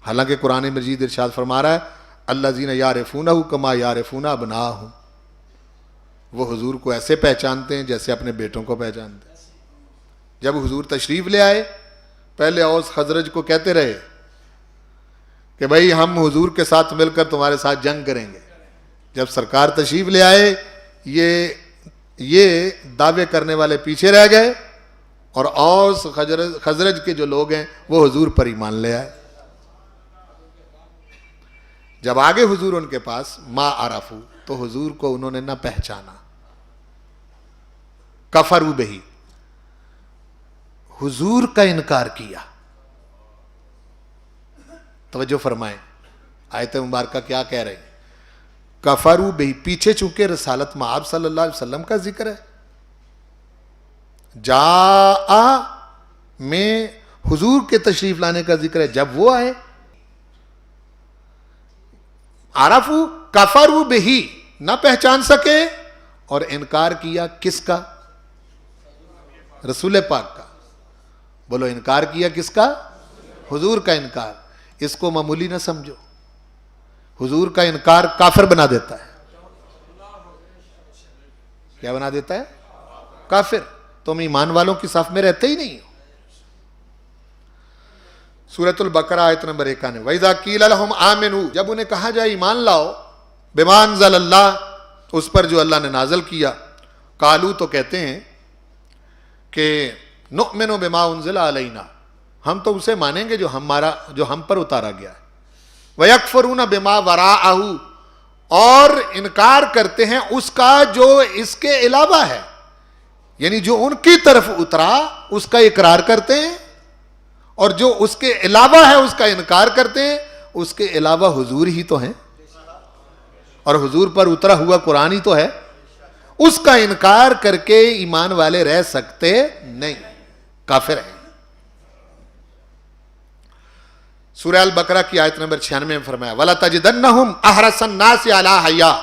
حالانکہ قرآن مجید ارشاد فرما رہا ہے الذین یعرفونہ کما یعرفون ابناءہم، وہ حضور کو ایسے پہچانتے ہیں جیسے اپنے بیٹوں کو پہچانتے ہیں. جب حضور تشریف لے آئے، پہلے اوس خزرج کو کہتے رہے کہ بھائی ہم حضور کے ساتھ مل کر تمہارے ساتھ جنگ کریں گے. جب سرکار تشریف لے آئے، یہ دعوے کرنے والے پیچھے رہ گئے، اور اوس خزرج کے جو لوگ ہیں وہ حضور پر ایمان لے آئے. جب آگے حضور ان کے پاس، ما عرفوا، تو حضور کو انہوں نے نہ پہچانا. کفروا بہ، حضور کا انکار کیا. توجہ فرمائیں، آیت مبارکہ کیا کہہ رہے ہیں؟ کفروا بہ، پیچھے چونکہ رسالت مآب صلی اللہ علیہ وسلم کا ذکر ہے، جاء میں حضور کے تشریف لانے کا ذکر ہے. جب وہ آئے، عرفوا کفروا بہ، نہ پہچان سکے، اور انکار کیا کس کا؟ رسول پاک کا. بولو انکار کیا کس کا؟ حضور کا انکار. اس کو معمولی نہ سمجھو. حضور کا انکار کافر بنا دیتا ہے. کیا بنا دیتا ہے؟ کافر. تم ایمان والوں کی صف میں رہتے ہی نہیں ہو. سورۃ البقرہ آیت نمبر 91. وَإِذَا قِيلَ لَهُمْ آمِنُوا, جب انہیں کہا جائے ایمان لاؤ, بِمَا أَنزَلَ اللَّهُ, اس پر جو اللہ نے نازل کیا, قالو, تو کہتے ہیں کہ نؤمن بما انزل علینا, ہم تو اسے مانیں گے جو ہم پر اتارا گیا ہے. وَيَكْفُرُونَ بِمَا وَرَاءَهُ, اور انکار کرتے ہیں اس کا جو اس کے علاوہ ہے, یعنی جو ان کی طرف اترا اس کا اقرار کرتے ہیں, اور جو اس کے علاوہ ہے اس کا انکار کرتے ہیں. اس کے علاوہ حضور ہی تو ہیں, اور حضور پر اترا ہوا قرآن ہی تو ہے. اس کا انکار کر کے ایمان والے رہ سکتے نہیں, کافر ہیں. سورہ البقرہ کی آیت نمبر 96 میں فرمایا وَلَتَجِدَنَّهُمْ أَحْرَصَ النَّاسِ عَلَىٰ حَيَاءٍ,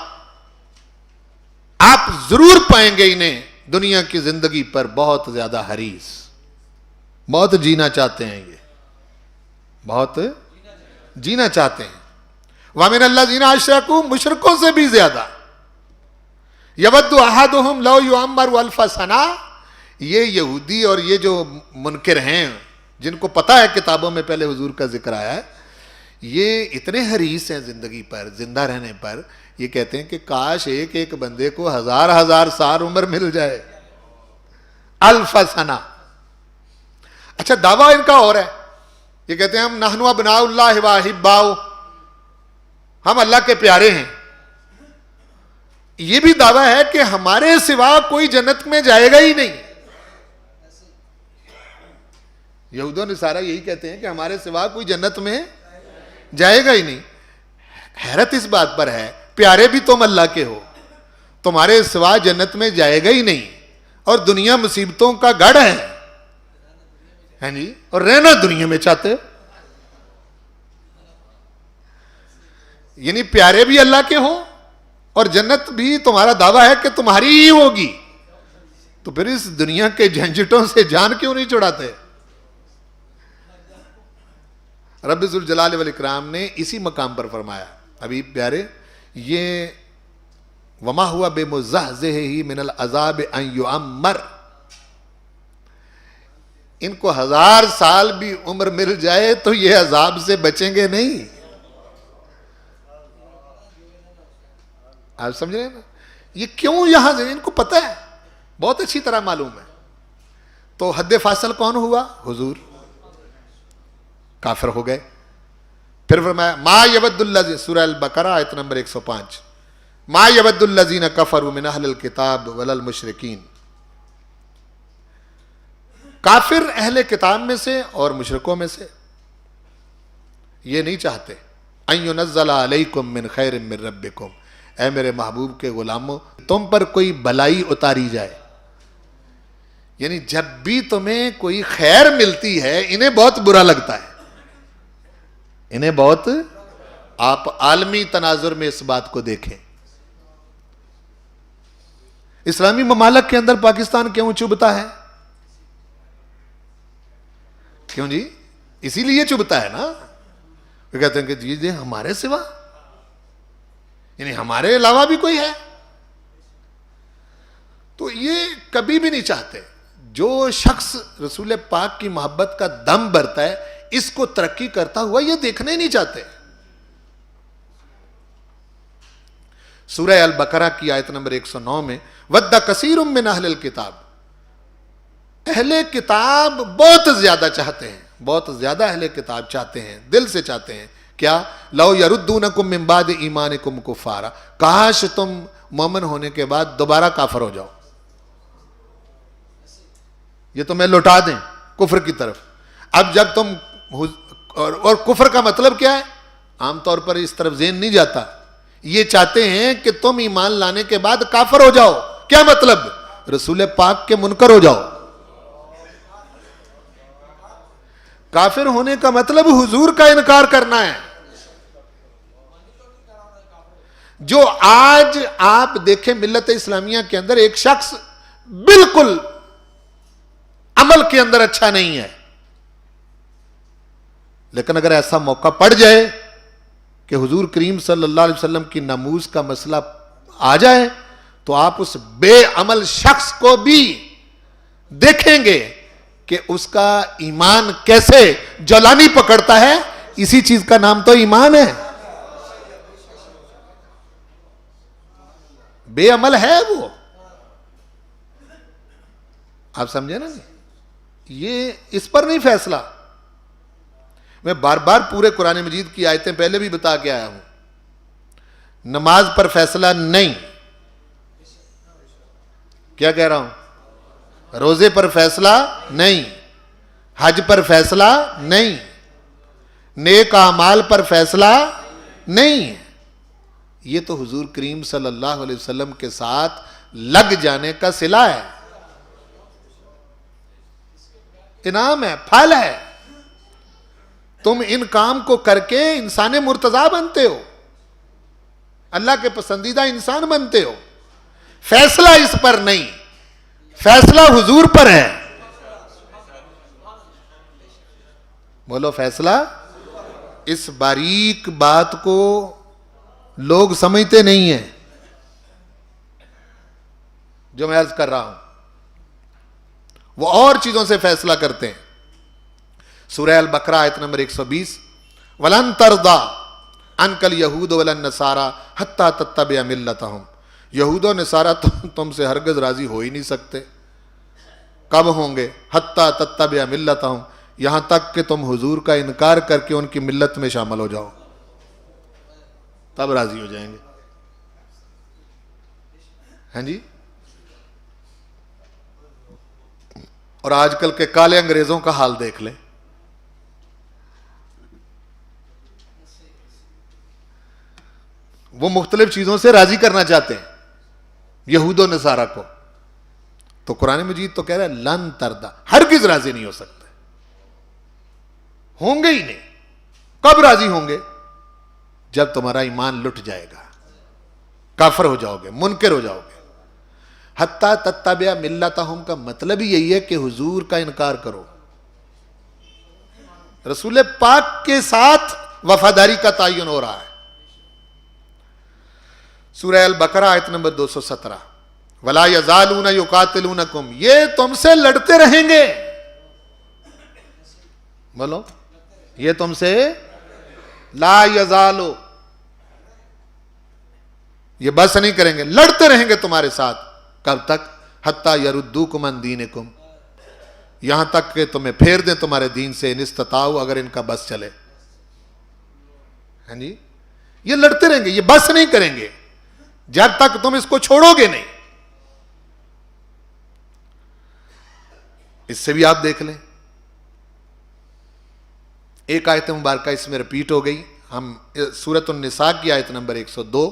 آپ ضرور پائیں گے انہیں دنیا کی زندگی پر بہت زیادہ حریص, بہت جینا چاہتے ہیں, یہ بہت جینا چاہتے ہیں. وَمِنَ الَّذِينَ أَشْرَكُوا, مشرکوں سے بھی زیادہ. يَوَدُّ أَحَدُهُمْ لَوْ يُعَمَّرُ أَلْفَ سَنَةٍ, یہ یہودی اور یہ جو منکر ہیں جن کو پتہ ہے کتابوں میں پہلے حضور کا ذکر آیا ہے, یہ اتنے حریص ہیں زندگی پر, زندہ رہنے پر. یہ کہتے ہیں کہ کاش ایک ایک بندے کو 1000 سال عمر مل جائے. الف سنہ. اچھا دعویٰ ان کا اور ہے, یہ کہتے ہیں ہم نحن ابناء اللہ و احباؤہ, ہم اللہ کے پیارے ہیں. یہ بھی دعویٰ ہے کہ ہمارے سوا کوئی جنت میں جائے گا ہی نہیں. یہود و نصارہ یہی کہتے ہیں کہ ہمارے سوا کوئی جنت میں جائے گا ہی نہیں. حیرت اس بات پر ہے, پیارے بھی تم اللہ کے ہو, تمہارے سوا جنت میں جائے گا ہی نہیں, اور دنیا مصیبتوں کا گڑھ ہے جی, اور رہنا دنیا میں چاہتے ہو. یعنی پیارے بھی اللہ کے ہوں اور جنت بھی تمہارا دعویٰ ہے کہ تمہاری ہی ہوگی, تو پھر اس دنیا کے جھنجھٹوں سے جان کیوں نہیں چھڑاتے؟ رب ذوالجلال والاکرام نے اسی مقام پر فرمایا, ابھی پیارے, یہ وما ہوا بمزحزحہ من العذاب ان یعمر, ان کو 1000 سال بھی عمر مل جائے تو یہ عذاب سے بچیں گے نہیں. آپ سمجھ رہے ہیں نا یہ کیوں یہاں سے, ان کو پتہ ہے, بہت اچھی طرح معلوم ہے. تو حد فاصل کون ہوا؟ حضور. کافر ہو گئے. پھر فرمایا ما یود الذین, سورہ البقرہ آیت نمبر 105, ما یود الذین کفروا من اہل الکتاب ولا المشرکین, کافر اہل کتاب میں سے اور مشرکوں میں سے یہ نہیں چاہتے ان ینزل علیکم من خیر من ربکم, اے میرے محبوب کے غلاموں تم پر کوئی بلائی اتاری جائے. یعنی جب بھی تمہیں کوئی خیر ملتی ہے انہیں بہت برا لگتا ہے, انہیں بہت. آپ عالمی تناظر میں اس بات کو دیکھیں. اسلامی ممالک کے اندر پاکستان کیوں چبھتا ہے؟ کیوں جی؟ اسی لیے چبھتا ہے نا, وہ کہتے ہیں کہ جی ہمارے سوا, یعنی ہمارے علاوہ بھی کوئی ہے. تو یہ کبھی بھی نہیں چاہتے. جو شخص رسول پاک کی محبت کا دم بھرتا ہے اس کو ترقی کرتا ہوا یہ دیکھنا ہی نہیں چاہتے. سورہ البقرہ کی آیت نمبر 109 میں وَدَّ كَثِيرٌ مِّنْ أَهْلِ الْكِتَابِ, اہل کتاب بہت زیادہ چاہتے ہیں, بہت زیادہ اہل کتاب چاہتے ہیں, دل سے چاہتے ہیں. کیا؟ لَوْ يَرُدُّونَكُم مِّن بَعْدِ إِيمَانِكُمْ كُفَّارًا, کاش تم مومن ہونے کے بعد دوبارہ کافر ہو جاؤ, یہ تمہیں لوٹا دیں کفر کی طرف. اب جب تم اور کفر کا مطلب کیا ہے؟ عام طور پر اس طرف ذہن نہیں جاتا. یہ چاہتے ہیں کہ تم ایمان لانے کے بعد کافر ہو جاؤ. کیا مطلب؟ رسول پاک کے منکر ہو جاؤ. کافر ہونے کا مطلب حضور کا انکار کرنا ہے. جو آج آپ دیکھیں ملت اسلامیہ کے اندر ایک شخص بالکل عمل کے اندر اچھا نہیں ہے، لیکن اگر ایسا موقع پڑ جائے کہ حضور کریم صلی اللہ علیہ وسلم کی ناموز کا مسئلہ آ جائے تو آپ اس بے عمل شخص کو بھی دیکھیں گے کہ اس کا ایمان کیسے جولانی پکڑتا ہے. اسی چیز کا نام تو ایمان ہے. بے عمل ہے وہ. آپ سمجھے نا؟ یہ اس پر نہیں فیصلہ. میں بار بار پورے قرآن مجید کی آیتیں پہلے بھی بتا کے آیا ہوں. نماز پر فیصلہ نہیں. کیا کہہ رہا ہوں؟ روزے پر فیصلہ نہیں، حج پر فیصلہ نہیں، نیک اعمال پر فیصلہ نہیں. یہ تو حضور کریم صلی اللہ علیہ وسلم کے ساتھ لگ جانے کا صلہ ہے، انعام ہے، پھل ہے. تم ان کام کو کر کے انسان مرتضی بنتے ہو، اللہ کے پسندیدہ انسان بنتے ہو. فیصلہ اس پر نہیں، فیصلہ حضور پر ہے. بولو فیصلہ. اس باریک بات کو لوگ سمجھتے نہیں ہیں جو میں عرض کر رہا ہوں. وہ اور چیزوں سے فیصلہ کرتے ہیں. سورہ البقرہ آیت نمبر 120 وَلَن تَرْضَى عَنْكَ الْيَهُودُ وَلَا النَّصَارَى حَتَّى تَتَّبِعَ مِلَّتَهُمْ. یہود و نصارہ تم سے ہرگز راضی ہو ہی نہیں سکتے. کب ہوں گے؟ حَتَّى تَتَّبِعَ مِلَّتَهُمْ، یہاں تک کہ تم حضور کا انکار کر کے ان کی ملت میں شامل ہو جاؤ، تب راضی ہو جائیں گے. ہاں جی. اور آج کل کے کالے انگریزوں کا حال دیکھ لیں. وہ مختلف چیزوں سے راضی کرنا چاہتے ہیں یہود و نصارہ کو. تو قرآن مجید تو کہہ رہا ہے لن تردا، ہرگز راضی نہیں ہو سکتے، ہوں گے ہی نہیں. کب راضی ہوں گے؟ جب تمہارا ایمان لٹ جائے گا، کافر ہو جاؤ گے، منکر ہو جاؤ گے. حتیٰ تتبع ملتہم کا مطلب ہی یہی ہے کہ حضور کا انکار کرو. رسول پاک کے ساتھ وفاداری کا تعین ہو رہا ہے. سورہ البقرہ آیت نمبر 217 وَلَا يَزَالُونَ يُقَاتِلُونَكُمْ، یہ تم سے لڑتے رہیں گے. بولو، یہ تم سے لا یزالو، یہ بس نہیں کریں گے، لڑتے رہیں گے تمہارے ساتھ. کب تک؟ حتیٰ یردوکم عن دینکم، یہاں تک کہ تمہیں پھیر دیں تمہارے دین سے، ان استطاعوا، اگر ان کا بس چلے. ہاں جی. یہ لڑتے رہیں گے، یہ بس نہیں کریں گے جب تک تم اس کو چھوڑو گے نہیں. اس سے بھی آپ دیکھ لیں، ایک آیت مبارکہ اس میں رپیٹ ہو گئی. ہم سورۃ النساء کی آیت نمبر 102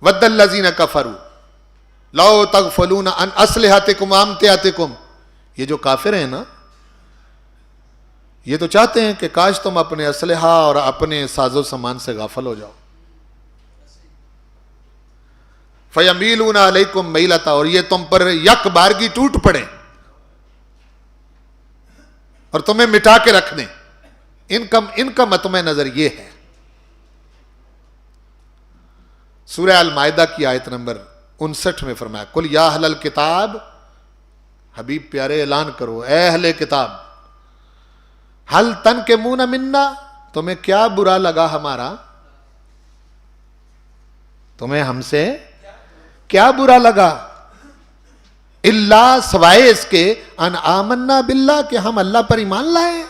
وَدَّ الَّذِينَ كَفَرُوا لَوْ تَغْفَلُونَ عَنْ أَسْلِحَتِكُمْ وَأَمْتِعَتِكُمْ. یہ جو کافر ہیں نا، یہ تو چاہتے ہیں کہ کاش تم اپنے اسلحہ اور اپنے ساز و سامان سے غافل ہو جاؤ. فَيَمِيلُونَ عَلَيْكُمْ مَيْلَةً، اور یہ تم پر یک بارگی ٹوٹ پڑیں اور تمہیں مٹا کے رکھ دیں. ان کا مطمع نظر یہ ہے. سورہ المائدہ کی آیت نمبر 59 میں فرمایا قل یا اہل الکتاب، حبیب پیارے اعلان کرو اے اہل کتاب، حل تنقمون منا، تمہیں کیا برا لگا ہمارا، تمہیں ہم سے کیا برا لگا، اللہ سوائے اس کے ان آمنا باللہ کہ ہم اللہ پر ایمان لائے،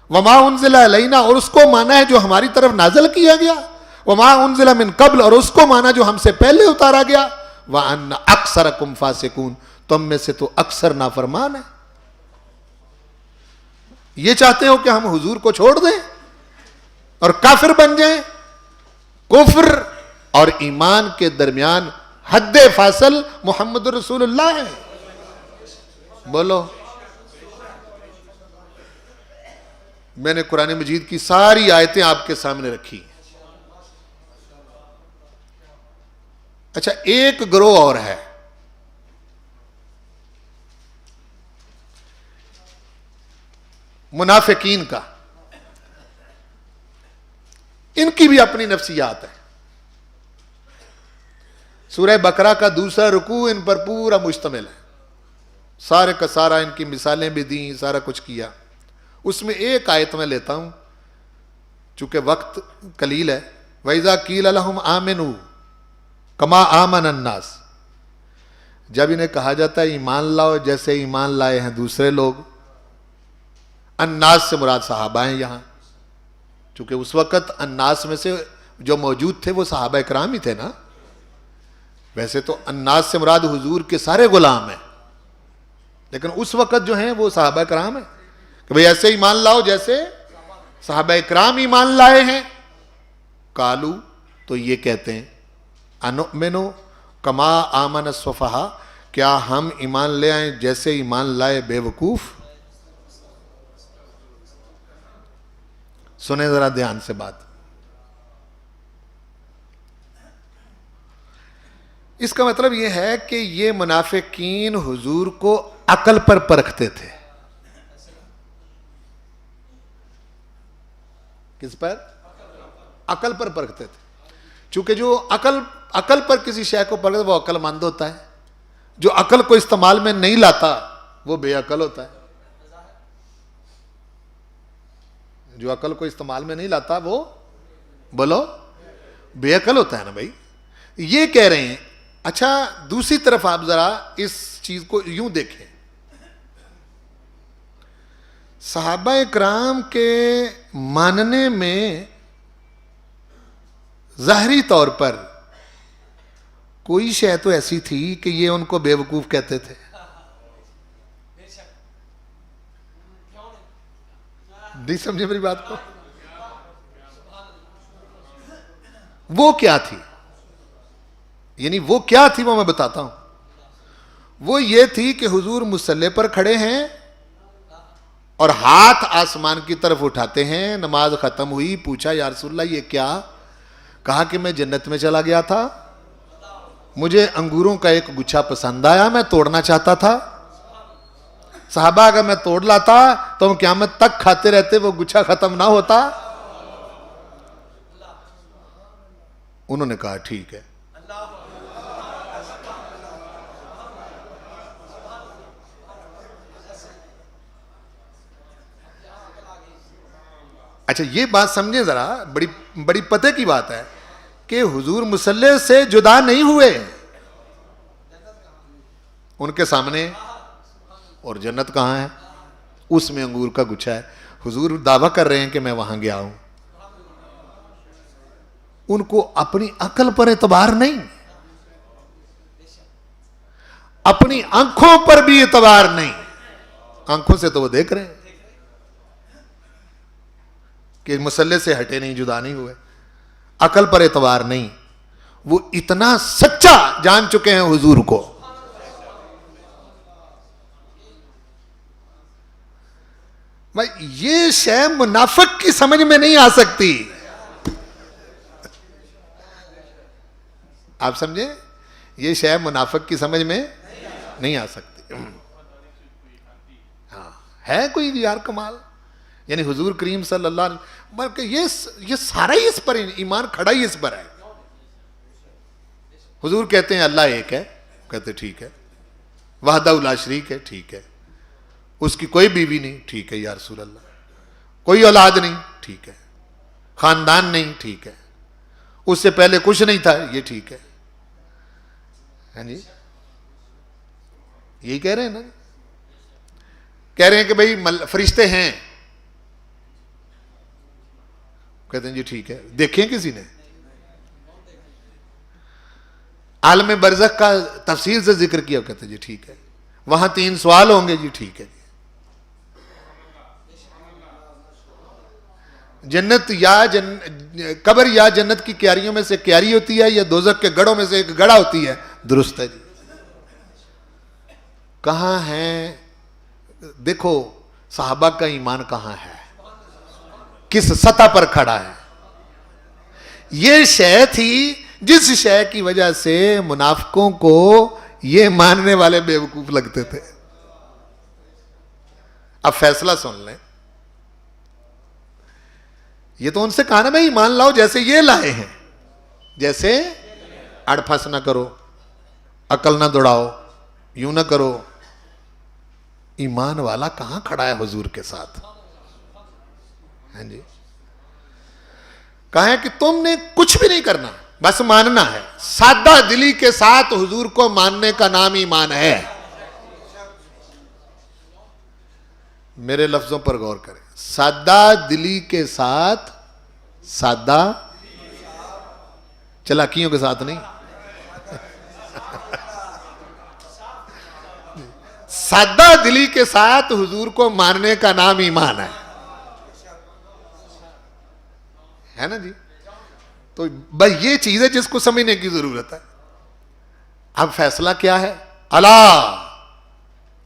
وما انزل علینا، اور اس کو مانا ہے جو ہماری طرف نازل کیا گیا، وما انزل من قبل، اور اس کو مانا جو ہم سے پہلے اتارا گیا، وان اکثرکم فاسقون، تم میں سے تو اکثر نافرمان ہے. یہ چاہتے ہو کہ ہم حضور کو چھوڑ دیں اور کافر بن جائیں. کفر اور ایمان کے درمیان حد فاصل محمد رسول اللہ ہے. بولو. میں نے قرآن مجید کی ساری آیتیں آپ کے سامنے رکھی. اچھا ایک گروہ اور ہے، منافقین کا، ان کی بھی اپنی نفسیات ہے۔ سورہ بقرہ کا دوسرا رکوع ان پر پورا مشتمل ہے، سارے کا سارا ان کی مثالیں بھی دیں، سارا کچھ کیا۔ اس میں ایک آیت میں لیتا ہوں چونکہ وقت قلیل ہے۔ وَإِذَا قِيلَ لَهُمْ آمِنُوا كَمَا آمَنَ النَّاسُ، جب انہیں کہا جاتا ہے ایمان لاؤ جیسے ایمان لائے ہیں دوسرے لوگ، الناس سے مراد صحابہ ہیں یہاں، چونکہ اس وقت الناس میں سے جو موجود تھے وہ صحابہ اکرام ہی تھے نا۔ ویسے تو الناس سے مراد حضور کے سارے غلام ہیں، لیکن اس وقت جو ہیں وہ صحابہ اکرام ہیں کہ بھئی ایسے ایمان لاؤ جیسے صحابہ اکرام ایمان لائے ہیں۔ قالو، تو یہ کہتے ہیں، انؤمنو کما آمن السفہاء، کیا ہم ایمان لے آئیں جیسے ایمان لائے بے وقوف؟ سنیں ذرا دھیان سے بات۔ اس کا مطلب یہ ہے کہ یہ منافقین حضور کو عقل پر پرکھتے تھے۔ کس پر؟ عقل پر پرکھتے تھے، چونکہ جو عقل پر کسی شے کو پرکھتا وہ عقل مند ہوتا ہے، جو عقل کو استعمال میں نہیں لاتا وہ بے عقل ہوتا ہے۔ جو عقل کو استعمال میں نہیں لاتا وہ بولو بے عقل ہوتا ہے نا بھائی، یہ کہہ رہے ہیں۔ اچھا دوسری طرف آپ ذرا اس چیز کو یوں دیکھیں، صحابہ اکرام کے ماننے میں ظاہری طور پر کوئی شے تو ایسی تھی کہ یہ ان کو بے وقوف کہتے تھے۔ نہیں سمجھے میری بات کو؟ وہ کیا تھی؟ یعنی وہ کیا تھی وہ میں بتاتا ہوں۔ وہ یہ تھی کہ حضور مصلی پر کھڑے ہیں اور ہاتھ آسمان کی طرف اٹھاتے ہیں، نماز ختم ہوئی، پوچھا یا رسول اللہ یہ کیا؟ کہا کہ میں جنت میں چلا گیا تھا، مجھے انگوروں کا ایک گچھا پسند آیا، میں توڑنا چاہتا تھا۔ صحابہ اگر میں توڑ لاتا تو ہم قیامت تک کھاتے رہتے، وہ گچھا ختم نہ ہوتا۔ انہوں نے کہا ٹھیک ہے۔ اچھا یہ بات سمجھیں ذرا، بڑی پتہ کی بات ہے کہ حضور مصلی سے جدا نہیں ہوئے، ان کے سامنے اور جنت کہاں ہے؟ اس میں انگور کا گچھا ہے۔ حضور دعویٰ کر رہے ہیں کہ میں وہاں گیا ہوں۔ ان کو اپنی عقل پر اعتبار نہیں، اپنی آنکھوں پر بھی اعتبار نہیں۔ آنکھوں سے تو وہ دیکھ رہے ہیں کہ مصلی سے ہٹے نہیں، جدا نہیں ہوئے، عقل پر اعتبار نہیں۔ وہ اتنا سچا جان چکے ہیں حضور کو۔ بھائی یہ شے منافق کی سمجھ میں نہیں آ سکتی، آپ سمجھیں؟ یہ شے منافق کی سمجھ میں نہیں آ سکتی۔ ہاں ہے کوئی یار کمال، یعنی حضور کریم صلی اللہ علیہ وسلم، بلکہ یہ سارا ہی اس پر ایمان کھڑا ہی اس پر ہے۔ حضور کہتے ہیں اللہ ایک ہے، کہتے ٹھیک ہے، وحدہ لا شریک ہے، ٹھیک ہے، اس کی کوئی بیوی نہیں، ٹھیک ہے یا رسول اللہ، کوئی اولاد نہیں، ٹھیک ہے، خاندان نہیں، ٹھیک ہے، اس سے پہلے کچھ نہیں تھا، یہ ٹھیک ہے۔ ہاں جی یہی کہہ رہے ہیں نا، کہہ رہے ہیں کہ بھئی فرشتے ہیں، کہتے ہیں جی ٹھیک ہے، دیکھیں کسی نے؟ عالم برزخ کا تفصیل سے ذکر کیا، کہتے ہیں جی ٹھیک ہے، وہاں 3 سوال ہوں گے، جی ٹھیک ہے۔ جنت یا قبر یا جنت کی کیاریوں میں سے کیاری ہوتی ہے یا دوزخ کے گڑھوں میں سے ایک گڑھا ہوتی ہے، درست ہے جی۔ کہاں ہیں؟ دیکھو صحابہ کا ایمان کہاں ہے، کس سطح پر کھڑا ہے۔ یہ شے تھی جس شے کی وجہ سے منافقوں کو یہ ماننے والے بیوقوف لگتے تھے. اب فیصلہ سن لیں. یہ تو ان سے کہا نا بھائی ایمان لاؤ جیسے یہ لائے ہیں, جیسے اڑ پھنس نہ کرو, عقل نہ دوڑاؤ, یوں نہ کرو. ایمان والا کہاں کھڑا ہے حضور کے ساتھ؟ ہاں جی, کہا ہے کہ تم نے کچھ بھی نہیں کرنا, بس ماننا ہے. سادہ دلی کے ساتھ حضور کو ماننے کا نام ایمان ہے. میرے لفظوں پر غور کریں. سادہ دلی کے ساتھ, سادہ چلاکیوں کے ساتھ نہیں, سادہ دلی کے ساتھ حضور کو ماننے کا نام ایمان ہے نا جی. تو بھائی یہ چیز ہے جس کو سمجھنے کی ضرورت ہے. اب فیصلہ کیا ہے؟ الا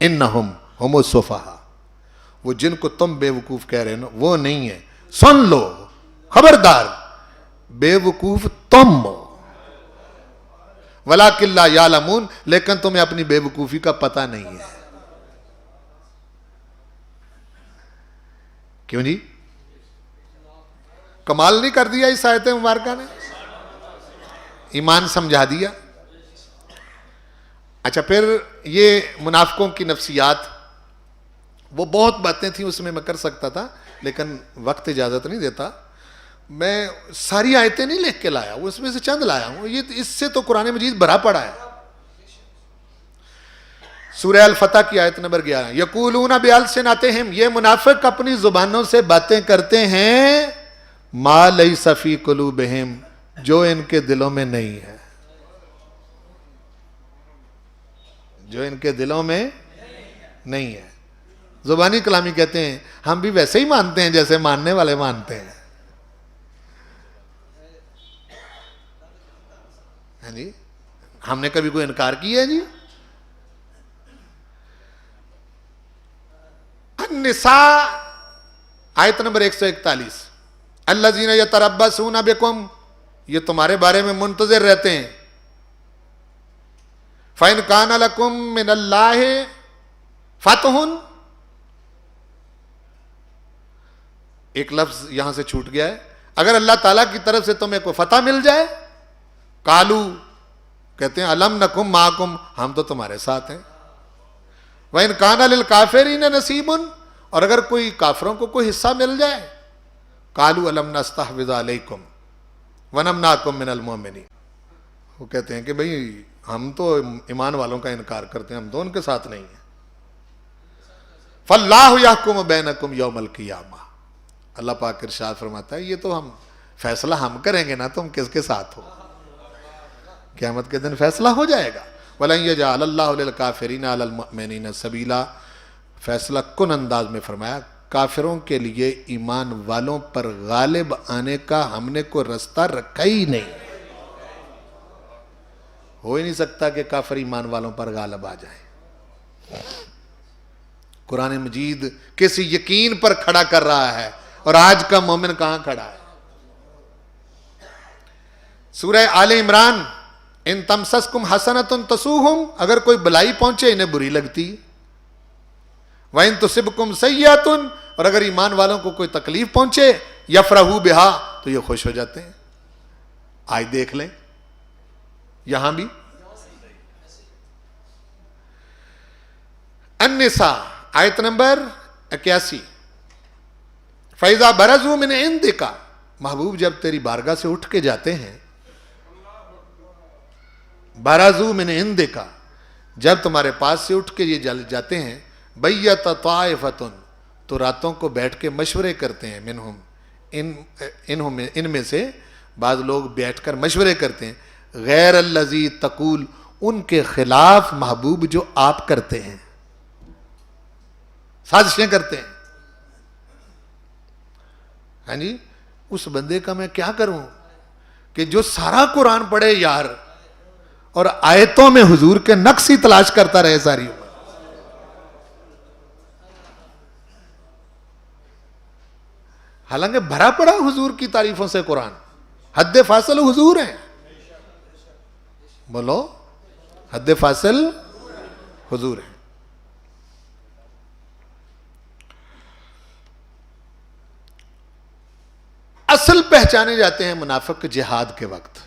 انہم ہم السفہاء, وہ جن کو تم بے وقوف کہہ رہے ہو نا وہ نہیں ہے. سن لو, خبردار, بے وقوف تم ہو. ولیکن لا یعلمون, لیکن تمہیں اپنی بے وقوفی کا پتہ نہیں ہے. کیوں جی؟ کمال نہیں کر دیا اس آیت مبارکہ نے؟ ایمان سمجھا دیا. اچھا, پھر یہ منافقوں کی نفسیات, وہ بہت باتیں تھیں اس میں کر سکتا تھا لیکن وقت اجازت نہیں دیتا. میں ساری آیتیں نہیں لکھ کے لایا ہوں, اس میں سے چند لایا ہوں. یہ اس سے تو قرآن مجید بھرا پڑا ہے. سورہ الفتح کی آیت نمبر 11, یقولون بألسنتہم, یہ منافق اپنی زبانوں سے باتیں کرتے ہیں, ما لیس فی قلوبہم, جو ان کے دلوں میں نہیں ہے, جو ان کے دلوں میں نہیں ہے. زبانی کلامی کہتے ہیں ہم بھی ویسے ہی مانتے ہیں جیسے ماننے والے مانتے ہیں. جی, ہم نے کبھی کوئی انکار کیا ہے جی؟ النساء آیت نمبر 141, الذین یتربصون بکم, یہ تمہارے بارے میں منتظر رہتے ہیں. فَإِنْ كَانَ لَكُمْ مِنَ اللَّهِ فَتْحٌ, ایک لفظ یہاں سے چھوٹ گیا ہے. اگر اللہ تعالیٰ کی طرف سے تمہیں کوئی فتح مل جائے, قالو, کہتے ہیں الم نکم معکم, ہم تو تمہارے ساتھ ہیں. وَإِنْ كَانَ لِلْكَافِرِينَ نَصِيبٌ, اور اگر کوئی کافروں کو کوئی حصہ مل جائے, قالوا الم نستحوذ علیکم ونمنعکم من المؤمنین, وہ کہتے ہیں کہ بھئی ہم تو ایمان والوں کا انکار کرتے ہیں, ہم تو ان کے ساتھ نہیں ہیں. فَاللَّهُ يَحْكُمُ بَيْنَكُمْ يَوْمَ الْقِيَامَةِ, اللہ پاک ارشاد فرماتا ہے یہ تو ہم فیصلہ ہم کریں گے نا, تم کس کے ساتھ ہو. قیامت کے دن فیصلہ ہو جائے گا. وَلَنْ يَجْعَلَ اللَّهُ لِلْكَافِرِينَ عَلَى الْمُؤْمِنِينَ سَبِيلًا, فیصلہ کن انداز میں فرمایا کافروں کے لیے ایمان والوں پر غالب آنے کا ہم نے کوئی رستہ رکھا ہی نہیں. ہو ہی نہیں سکتا کہ کافر ایمان والوں پر غالب آ جائیں. قرآن مجید کسی یقین پر کھڑا کر رہا ہے, اور آج کا مومن کہاں کھڑا ہے؟ سورہ آل عمران, ان تمسسکم حسنۃ تسوہم, اگر کوئی بلائی پہنچے انہیں بری لگتی. وَإِن تُصِبْكُمْ سَيِّئَةٌ, اور اگر ایمان والوں کو کوئی تکلیف پہنچے, یفرحوا بہا, تو یہ خوش ہو جاتے ہیں. آج دیکھ لیں یہاں بھی. النساء آیت نمبر 81, فَإِذَا بَرَزُوا مِنْ عِنْدِكَ, محبوب جب تیری بارگاہ سے اٹھ کے جاتے ہیں, بَرَزُوا مِنْ عِنْدِكَ, جب تمہارے پاس سے اٹھ کے یہ جاتے ہیں, بَيَّتَ طَائِفَةٌ, تو راتوں کو بیٹھ کے مشورے کرتے ہیں, منہم, ان میں سے بعض لوگ بیٹھ کر مشورے کرتے ہیں, غیر الذی تقول, ان کے خلاف محبوب جو آپ کرتے ہیں, سازشیں کرتے ہیں. ہاں جی, اس بندے کا میں کیا کروں کہ جو سارا قرآن پڑھے یار, اور آیتوں میں حضور کے نقص ہی تلاش کرتا رہے ساری عمر. حالانکہ بھرا پڑا حضور کی تعریفوں سے قرآن, حد فاصل حضور ہیں. بولو حد فاصل حضور ہے. اصل پہچانے جاتے ہیں منافق جہاد کے وقت.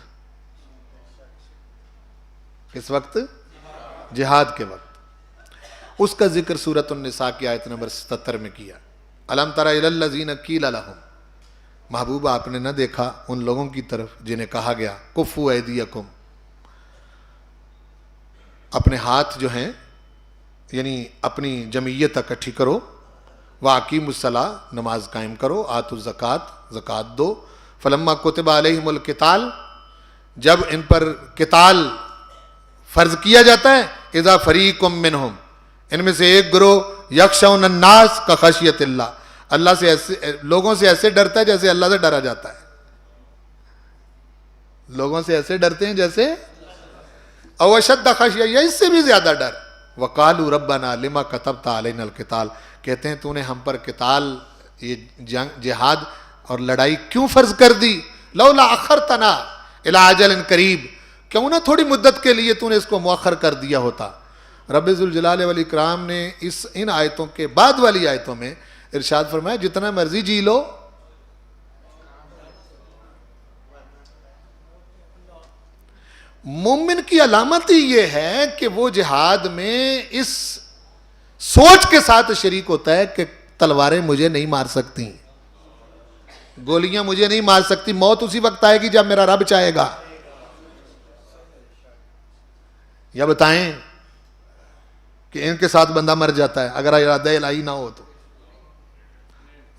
کس وقت؟ جہاد کے وقت. اس کا ذکر سورۃ النساء کی آیت نمبر 77 میں کیا. الم تر الی الذین قیل لہم، محبوب آپ نے نہ دیکھا ان لوگوں کی طرف جنہیں کہا گیا کفوا ایدیکم، اپنے ہاتھ جو ہیں یعنی اپنی جمعیت اکٹھی کرو، واقیموا الصلاۃ، نماز قائم کرو، آتوا الزکوٰۃ، زکوٰۃ دو، فلما کتب علیہم القتال، جب ان پر قتال فرض کیا جاتا ہے، اذا فریق منہم، ان میں سے ایک گروہ، یخشون الناس کخشیۃ اللہ، اللہ سے ایسے لوگوں سے ایسے ڈرتا ہے جیسے اللہ سے ڈرا جاتا ہے. لوگوں سے ایسے ڈرتے ہیں جیسے، او اشد خشیہ، یا اس سے بھی زیادہ ڈر. وقالوا ربنا لما كتبت علينا القتال، کہتے ہیں تو نے ہم پر قتال، یہ جنگ جہاد اور لڑائی کیوں فرض کر دی؟ لولا اخرتنا الى اجل قریب، کیوں نہ تھوڑی مدت کے لیے تو نے اس کو مؤخر کر دیا ہوتا. رب ذوالجلال والاکرام نے ان آیتوں کے بعد والی آیتوں میں ارشاد فرمایا جتنا مرضی جی لو، مومن کی علامت ہی یہ ہے کہ وہ جہاد میں اس سوچ کے ساتھ شریک ہوتا ہے کہ تلواریں مجھے نہیں مار سکتی، گولیاں مجھے نہیں مار سکتی، موت اسی وقت آئے گی جب میرا رب چاہے گا. یا بتائیں کہ ان کے ساتھ بندہ مر جاتا ہے اگر ارادہ الہی نہ ہو تو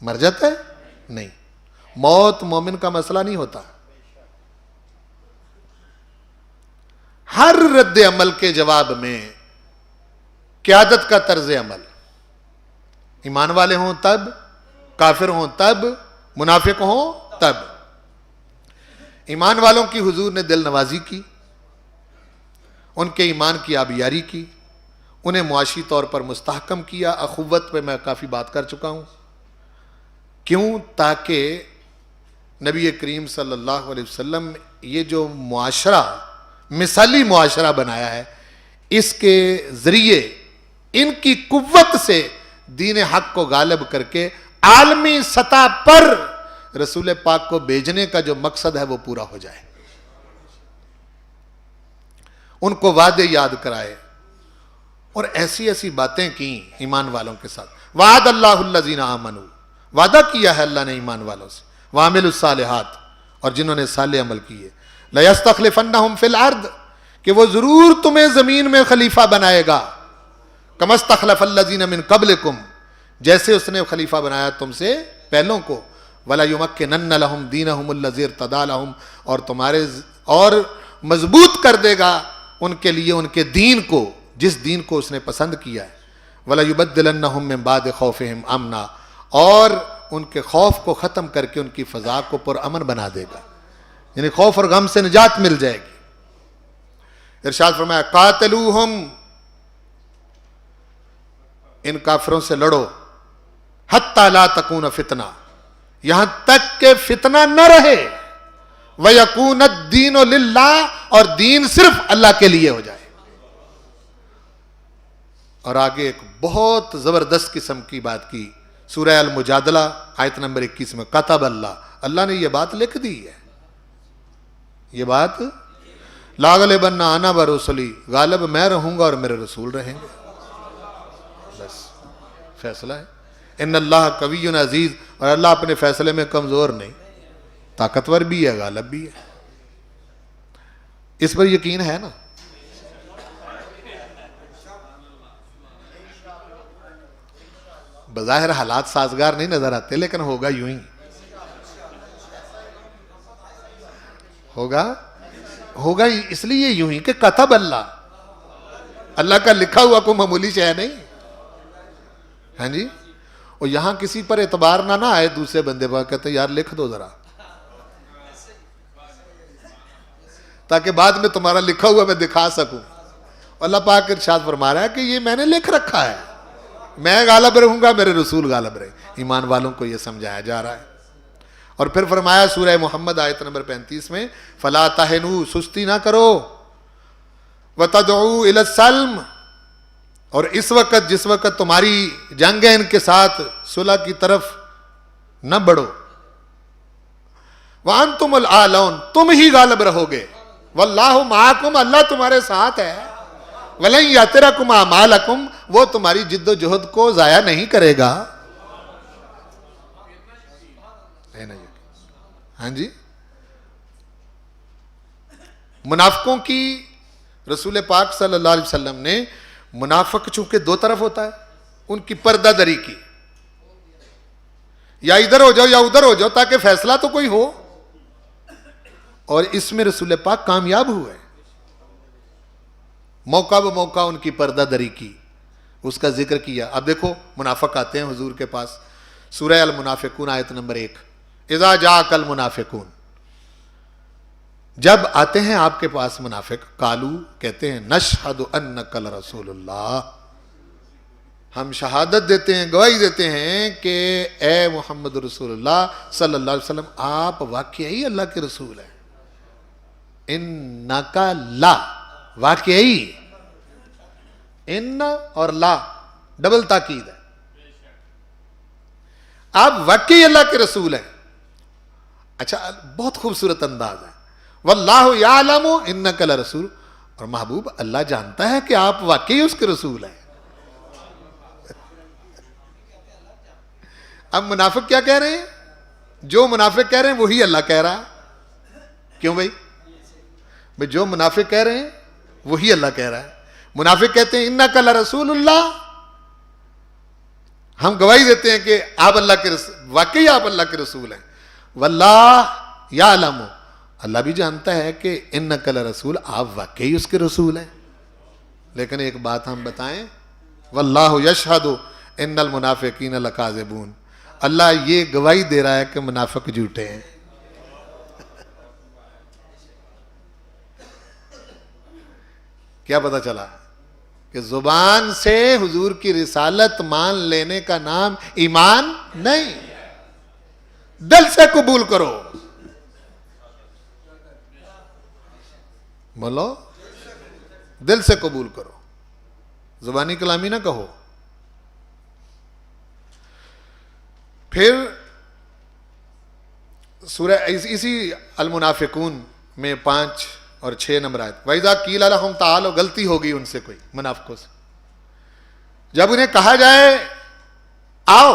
مر جاتا ہے؟ نہیں، موت مومن کا مسئلہ نہیں ہوتا. ہر رد عمل کے جواب میں قیادت کا طرز عمل، ایمان والے ہوں تب، کافر ہوں تب، منافق ہوں تب. ایمان والوں کی حضور نے دل نوازی کی، ان کے ایمان کی آبیاری کی، انہیں معاشی طور پر مستحکم کیا. اخوت پہ میں کافی بات کر چکا ہوں. کیوں؟ تاکہ نبی کریم صلی اللہ علیہ وسلم یہ جو معاشرہ، مثالی معاشرہ بنایا ہے، اس کے ذریعے ان کی قوت سے دین حق کو غالب کر کے عالمی سطح پر رسول پاک کو بھیجنے کا جو مقصد ہے وہ پورا ہو جائے. ان کو وعدے یاد کرائے اور ایسی ایسی باتیں کی ایمان والوں کے ساتھ. وعد اللہ الذین آمنوا، وعدہ کیا ہے اللہ نے ایمان والوں سے، وعملوا الصالحات، اور جنہوں نے صالح عمل کیے، لَيَسْتَخْلِفَنَّهُمْ فِي الْأَرْضِ، کہ وہ ضرور تمہیں زمین میں خلیفہ بنائے گا. كَمَا اسْتَخْلَفَ الَّذِينَ مِن قَبْلِكُمْ، جیسے اس نے خلیفہ بنایا تم سے پہلوں کو. وَلَيُمَكِّنَنَّ لَهُمْ دِينَهُمُ الَّذِي ارْتَضَىٰ لَهُمْ، اور تمہارے اور مضبوط کر دے گا ان کے لیے ان کے دین کو جس دین کو اس نے پسند کیا ہے. وَلَيُبَدِّلَنَّهُمْ مِن بَعْدِ خَوْفِهِمْ أَمْنًا، اور ان کے خوف کو ختم کر کے ان کی فضا کو پرامن بنا دے گا، یعنی خوف اور غم سے نجات مل جائے گی. ارشاد فرمایا قاتلوہم، ان کافروں سے لڑو، حتی لا تکون فتنہ، یہاں تک کہ فتنہ نہ رہے، وَيَكُونَ الدِّينُ لِلَّهِ، اور دین صرف اللہ کے لیے ہو جائے. اور آگے ایک بہت زبردست قسم کی بات کی سورہ المجادلہ آیت نمبر 21 میں، کتب اللہ، اللہ نے یہ بات لکھ دی ہے، یہ بات لاغلبن انا ورسلی، غالب میں رہوں گا اور میرے رسول رہیں گے. بس فیصلہ ہے. ان اللہ قوی عزیز، اور اللہ اپنے فیصلے میں کمزور نہیں، طاقتور بھی ہے، غالب بھی ہے. اس پر یقین ہے نا؟ بظاہر حالات سازگار نہیں نظر آتے، لیکن ہوگا یوں ہی، ہوگا اس لیے یوں ہی کہ کتب اللہ، اللہ کا لکھا ہوا کوئی معمولی شے نہیں. ہاں جی، اور یہاں کسی پر اعتبار نہ آئے دوسرے بندے پر، کہتے یار لکھ دو ذرا، تاکہ بعد میں تمہارا لکھا ہوا میں دکھا سکوں. اللہ پاک ارشاد فرما رہا ہے کہ یہ میں نے لکھ رکھا ہے، میں غالب رہوں گا، میرے رسول غالب رہے. ایمان والوں کو یہ سمجھایا جا رہا ہے. اور پھر فرمایا سورہ محمد آیت نمبر 35 میں، فَلَا تَهِنُوا، سستی نہ کرو، وَتَدْعُوا إِلَى السَّلْمِ، اور اس وقت جس وقت تمہاری جنگ ہے ان کے ساتھ، صلح کی طرف نہ بڑھو. وَأَنْتُمُ الْأَعْلَوْنَ، تم ہی غالب رہو گے. وَاللَّهُ مَعَكُمْ، اللہ تمہارے ساتھ ہے. وَلَنْ يَتِرَكُمْ أَعْمَالَكُمْ، وہ تمہاری جد و جہد کو ضائع نہیں کرے گا. ہاں جی. منافقوں کی رسول پاک صلی اللہ علیہ وسلم نے، منافق چونکہ دو طرف ہوتا ہے، ان کی پردہ دری کی، یا ادھر ہو جاؤ یا ادھر ہو جاؤ تاکہ فیصلہ تو کوئی ہو. اور اس میں رسول پاک کامیاب ہوئے. موقع بموقع ان کی پردہ دری کی، اس کا ذکر کیا. اب دیکھو منافق آتے ہیں حضور کے پاس، سورہ المنافقون آیت نمبر 1، اذا جاءک المنافقون، جب آتے ہیں آپ کے پاس منافق، قالو، کہتے ہیں، نشہد انک لرسول اللہ، ہم شہادت دیتے ہیں، گواہی دیتے ہیں کہ اے محمد رسول اللہ صلی اللہ علیہ وسلم آپ واقعی اللہ کے رسول ہیں. انکا لا، واقعی، ان اور لا ڈبل تاکید ہے، آپ واقعی اللہ کے رسول ہیں. اچھا، بہت خوبصورت انداز ہے. واللہ یعلم انک لرسول، اور محبوب اللہ جانتا ہے کہ آپ واقعی اس کے رسول ہیں. اب منافق کیا کہہ رہے ہیں؟ جو منافق کہہ رہے ہیں وہی اللہ کہہ رہا ہے. کیوں بھائی؟ جو منافق کہہ رہے ہیں وہی اللہ کہہ رہا ہے. منافق کہتے ہیں انک لرسول اللہ، ہم گواہی دیتے ہیں کہ آپ اللہ کے رسول، واقعی آپ اللہ کے رسول ہیں. واللہ یعلم، اللہ بھی جانتا ہے کہ انک لرسول، آپ واقعی اس کے رسول ہیں. لیکن ایک بات ہم بتائیں، واللہ یشہد ان المنافقین لکاذبون، اللہ یہ گواہی دے رہا ہے کہ منافق جھوٹے ہیں. کیا پتہ چلا؟ کہ زبان سے حضور کی رسالت مان لینے کا نام ایمان نہیں، دل سے قبول کرو. بولو، دل سے قبول کرو، زبانی کلامی نہ کہو. پھر سورہ اسی المنافقون میں 5 اور 6 نمبر آیت، وَإِذَا قِيلَ لَهُمْ تَعَالَوْا، غلطی ہو گئی ان سے کوئی منافقوں سے، جب انہیں کہا جائے آؤ،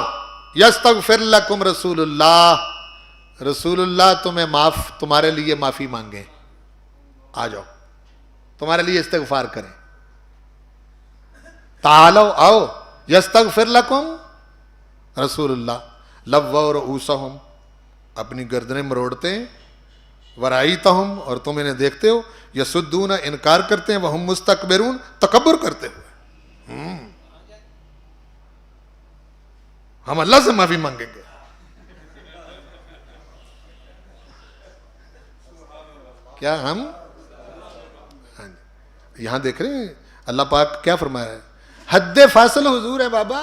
یستغفر لکم رسول اللہ، رسول اللہ تمہارے لیے معافی مانگیں، آ جاؤ تمہارے لیے استغفار کریں. تعالو، آؤ، یستغفر لکم رسول اللہ، لووا رؤوسہم، اپنی گردنیں مروڑتے ہیں، ورائیتہم، اور تم انہیں دیکھتے ہو، یسدون، انکار کرتے ہیں، وہم مستکبرون، تکبر کرتے ہوئے. ہم اللہ سے معافی مانگیں گے. کیا ہم یہاں دیکھ رہے ہیں اللہ پاک کیا فرمایا ہے؟ حد فاصل حضور ہے بابا،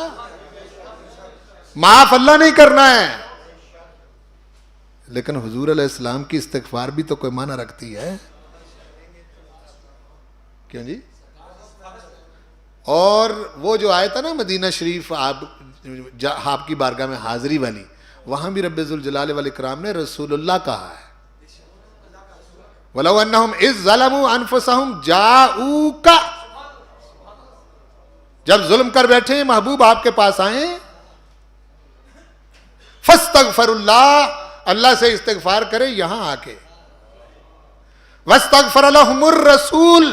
معاف اللہ نہیں کرنا ہے. لیکن حضور علیہ السلام کی استغفار بھی تو کوئی معنی رکھتی ہے. کیوں جی؟ اور وہ جو آیت ہے نا مدینہ شریف، آپ کی بارگاہ میں حاضری والی، وہاں بھی رب ذوالجلال والاکرام نے رسول اللہ کہا ہے. وَلَوْ أَنَّهُمْ إِذْ ظَلَمُوا أَنفُسَهُمْ جَاءُوكَ، جب ظلم کر بیٹھے محبوب آپ کے پاس آئیں، فَاسْتَغْفَرُ اللَّهِ، اللہ سے استغفار کرے یہاں آ کے، وَاسْتَغْفَرَ لَهُمُ الرَّسُولُ،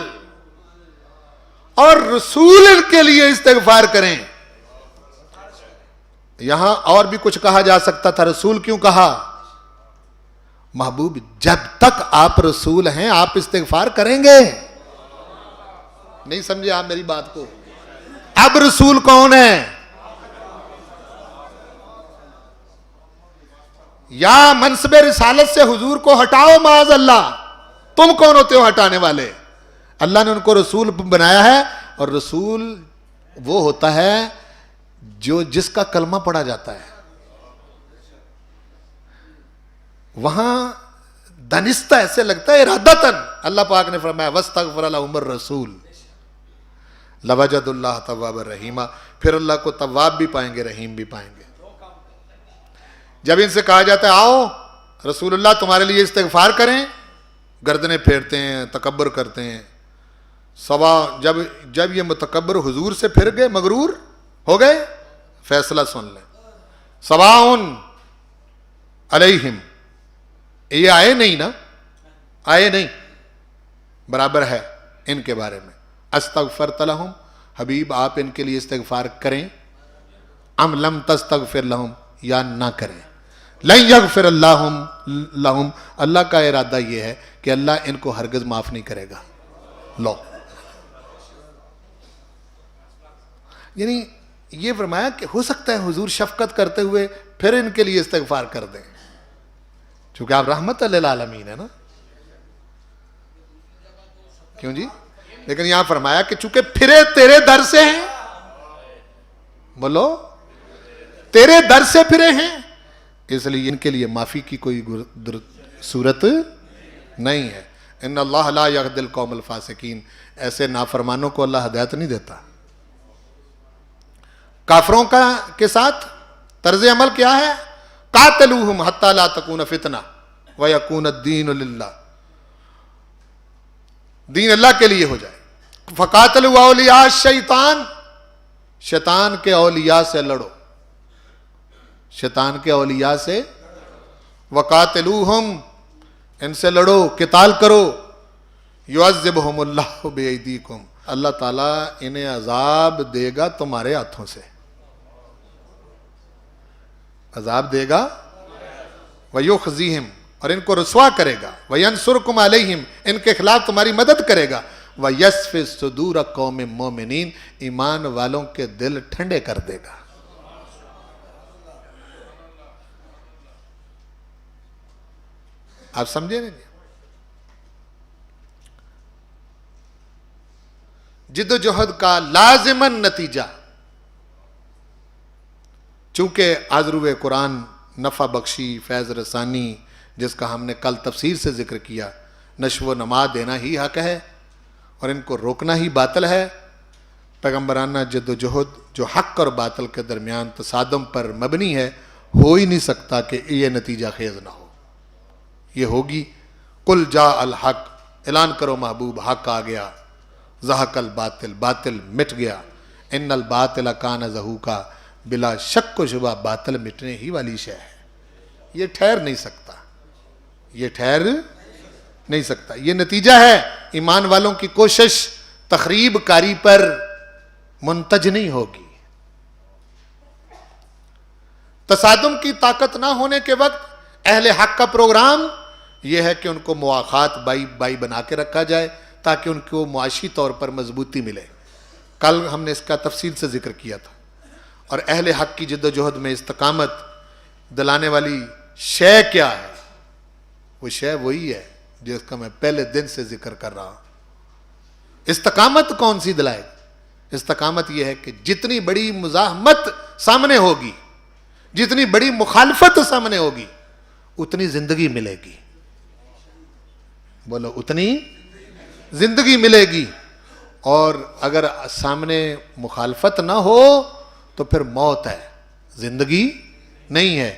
اور رسول کے لیے استغفار کریں. یہاں اور بھی کچھ کہا جا سکتا تھا، رسول کیوں کہا؟ محبوب جب تک آپ رسول ہیں آپ استغفار کریں گے. نہیں سمجھے آپ میری بات کو؟ اب رسول کون ہے؟ یا منصب رسالت سے حضور کو ہٹاؤ معاذ اللہ، تم کون ہوتے ہو ہٹانے والے؟ اللہ نے ان کو رسول بنایا ہے، اور رسول وہ ہوتا ہے جس کا کلمہ پڑھا جاتا ہے. وہاں دانستہ ایسے لگتا ہے ارادتاً. اللہ پاک نے فرمایا وَاسْتَغْفَرَ لَهُمُ الرَّسُولُ لَوَجَدُوا اللَّهَ تَوَّابًا رَحِيمًا. پھر اللہ کو تواب بھی پائیں گے, رحیم بھی پائیں گے. جب ان سے کہا جاتا ہے آؤ رسول اللہ تمہارے لیے استغفار کریں, گردنیں پھیرتے ہیں, تکبر کرتے ہیں. جب یہ متکبر حضور سے پھر گئے, مغرور ہو گئے, فیصلہ سن لیں. سواؤن علیہم, یہ آئے نہیں نا, آئے نہیں, برابر ہے ان کے بارے میں. استغفرت لہم, حبیب آپ ان کے لیے استغفار کریں, ام لم تستغفر لہم, یا نہ کریں. لن یغفر اللہ لہم, اللہ کا ارادہ یہ ہے کہ اللہ ان کو ہرگز معاف نہیں کرے گا. لو یعنی یہ فرمایا کہ ہو سکتا ہے حضور شفقت کرتے ہوئے پھر ان کے لیے استغفار کر دیں, چونکہ آپ رحمت للعالمین ہے نا. کیوں جی؟ لیکن یہاں فرمایا کہ چونکہ پھرے تیرے در سے ہیں, بولو تیرے در سے پھرے ہیں, اس لیے ان کے لیے معافی کی کوئی صورت نہیں ہے. ان اللہ لا یہدی القوم الفاسقین, ایسے نافرمانوں کو اللہ ہدایت نہیں دیتا. کافروں کے ساتھ طرز عمل کیا ہے؟ قاتلوہم حتی لا تکون فتنہ ویکون الدین للہ, دین اللہ کے لیے ہو جائے. فقاتلوا اولیاء الشیطان, شیطان کے اولیاء سے لڑو, شیطان کے اولیاء سے. وقاتلوہم, ان سے لڑو, قتال کرو. یعذبہم اللہ بایدیکم, اللہ تعالیٰ انہیں عذاب دے گا تمہارے ہاتھوں سے, عذاب دے گا. وَيُخْزِيهِمْ, اور ان کو رسوا کرے گا. وَيَنْصُرْكُمْ عَلَيْهِمْ, ان کے خلاف تمہاری مدد کرے گا. وَيَسْفِ صُدُورَ قَوْمٍ مُؤْمِنِينَ, ایمان والوں کے دل ٹھنڈے کر دے گا. آپ سمجھے نہیں؟ جد و جہد کا لازماً نتیجہ, چونکہ آذرو قرآن نفع بخشی فیض رسانی, جس کا ہم نے کل تفسیر سے ذکر کیا, نشو و نما دینا ہی حق ہے اور ان کو روکنا ہی باطل ہے. پیغمبرانہ جد و جہد جو حق اور باطل کے درمیان تصادم پر مبنی ہے, ہو ہی نہیں سکتا کہ یہ نتیجہ خیز نہ ہو. یہ ہوگی. قل جاء الحق, اعلان کرو محبوب حق آ گیا. زہق الباطل, باطل مٹ گیا. ان الباطل کان زہوقا, بلا شک و شبہ باطل مٹنے ہی والی شے ہے. یہ ٹھہر نہیں سکتا, یہ ٹھہر نہیں سکتا. یہ نتیجہ ہے ایمان والوں کی کوشش تخریب کاری پر منتج نہیں ہوگی. تصادم کی طاقت نہ ہونے کے وقت اہل حق کا پروگرام یہ ہے کہ ان کو مواخات بائی بائی بنا کے رکھا جائے تاکہ ان کو معاشی طور پر مضبوطی ملے. کل ہم نے اس کا تفصیل سے ذکر کیا تھا. اور اہل حق کی جد و جہد میں استقامت دلانے والی شے کیا ہے؟ وہ شے وہی ہے جس کا میں پہلے دن سے ذکر کر رہا ہوں. استقامت کون سی دلائے؟ استقامت یہ ہے کہ جتنی بڑی مزاحمت سامنے ہوگی, جتنی بڑی مخالفت سامنے ہوگی, اتنی زندگی ملے گی. بولو اتنی زندگی ملے گی. اور اگر سامنے مخالفت نہ ہو تو پھر موت ہے, زندگی نہیں ہے.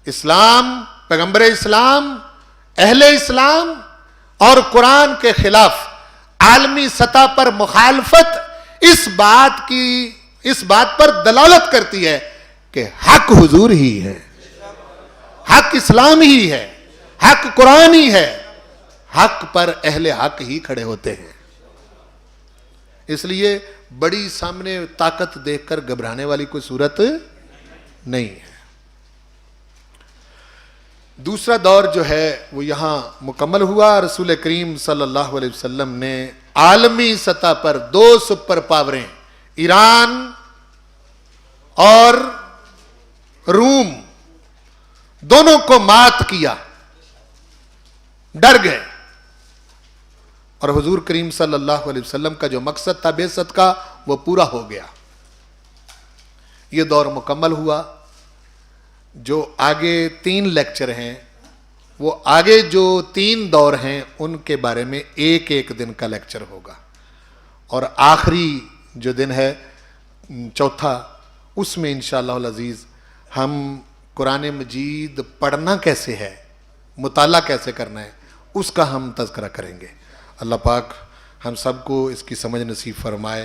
اسلام, پیغمبر اسلام, اہل اسلام اور قرآن کے خلاف عالمی سطح پر مخالفت اس بات پر دلالت کرتی ہے کہ حق حضور ہی ہے, حق اسلام ہی ہے, حق قرآن ہی ہے. حق پر اہل حق ہی کھڑے ہوتے ہیں. اس لیے بڑی سامنے طاقت دیکھ کر گھبرانے والی کوئی صورت نہیں ہے. دوسرا دور جو ہے وہ یہاں مکمل ہوا. رسول کریم صلی اللہ علیہ وسلم نے عالمی سطح پر 2 سپر پاوریں ایران اور روم دونوں کو مات کیا, ڈر گئے. اور حضور کریم صلی اللہ علیہ وسلم کا جو مقصد تھا بعثت کا وہ پورا ہو گیا. یہ دور مکمل ہوا. جو آگے 3 لیکچر ہیں وہ آگے جو 3 دور ہیں ان کے بارے میں ایک ایک دن کا لیکچر ہوگا، اور آخری جو دن ہے چوتھا، اس میں انشاءاللہ العزیز ہم قرآن مجید پڑھنا کیسے ہے، مطالعہ کیسے کرنا ہے، اس کا ہم تذکرہ کریں گے۔ اللہ پاک ہم سب کو اس کی سمجھ نصیب فرمائے۔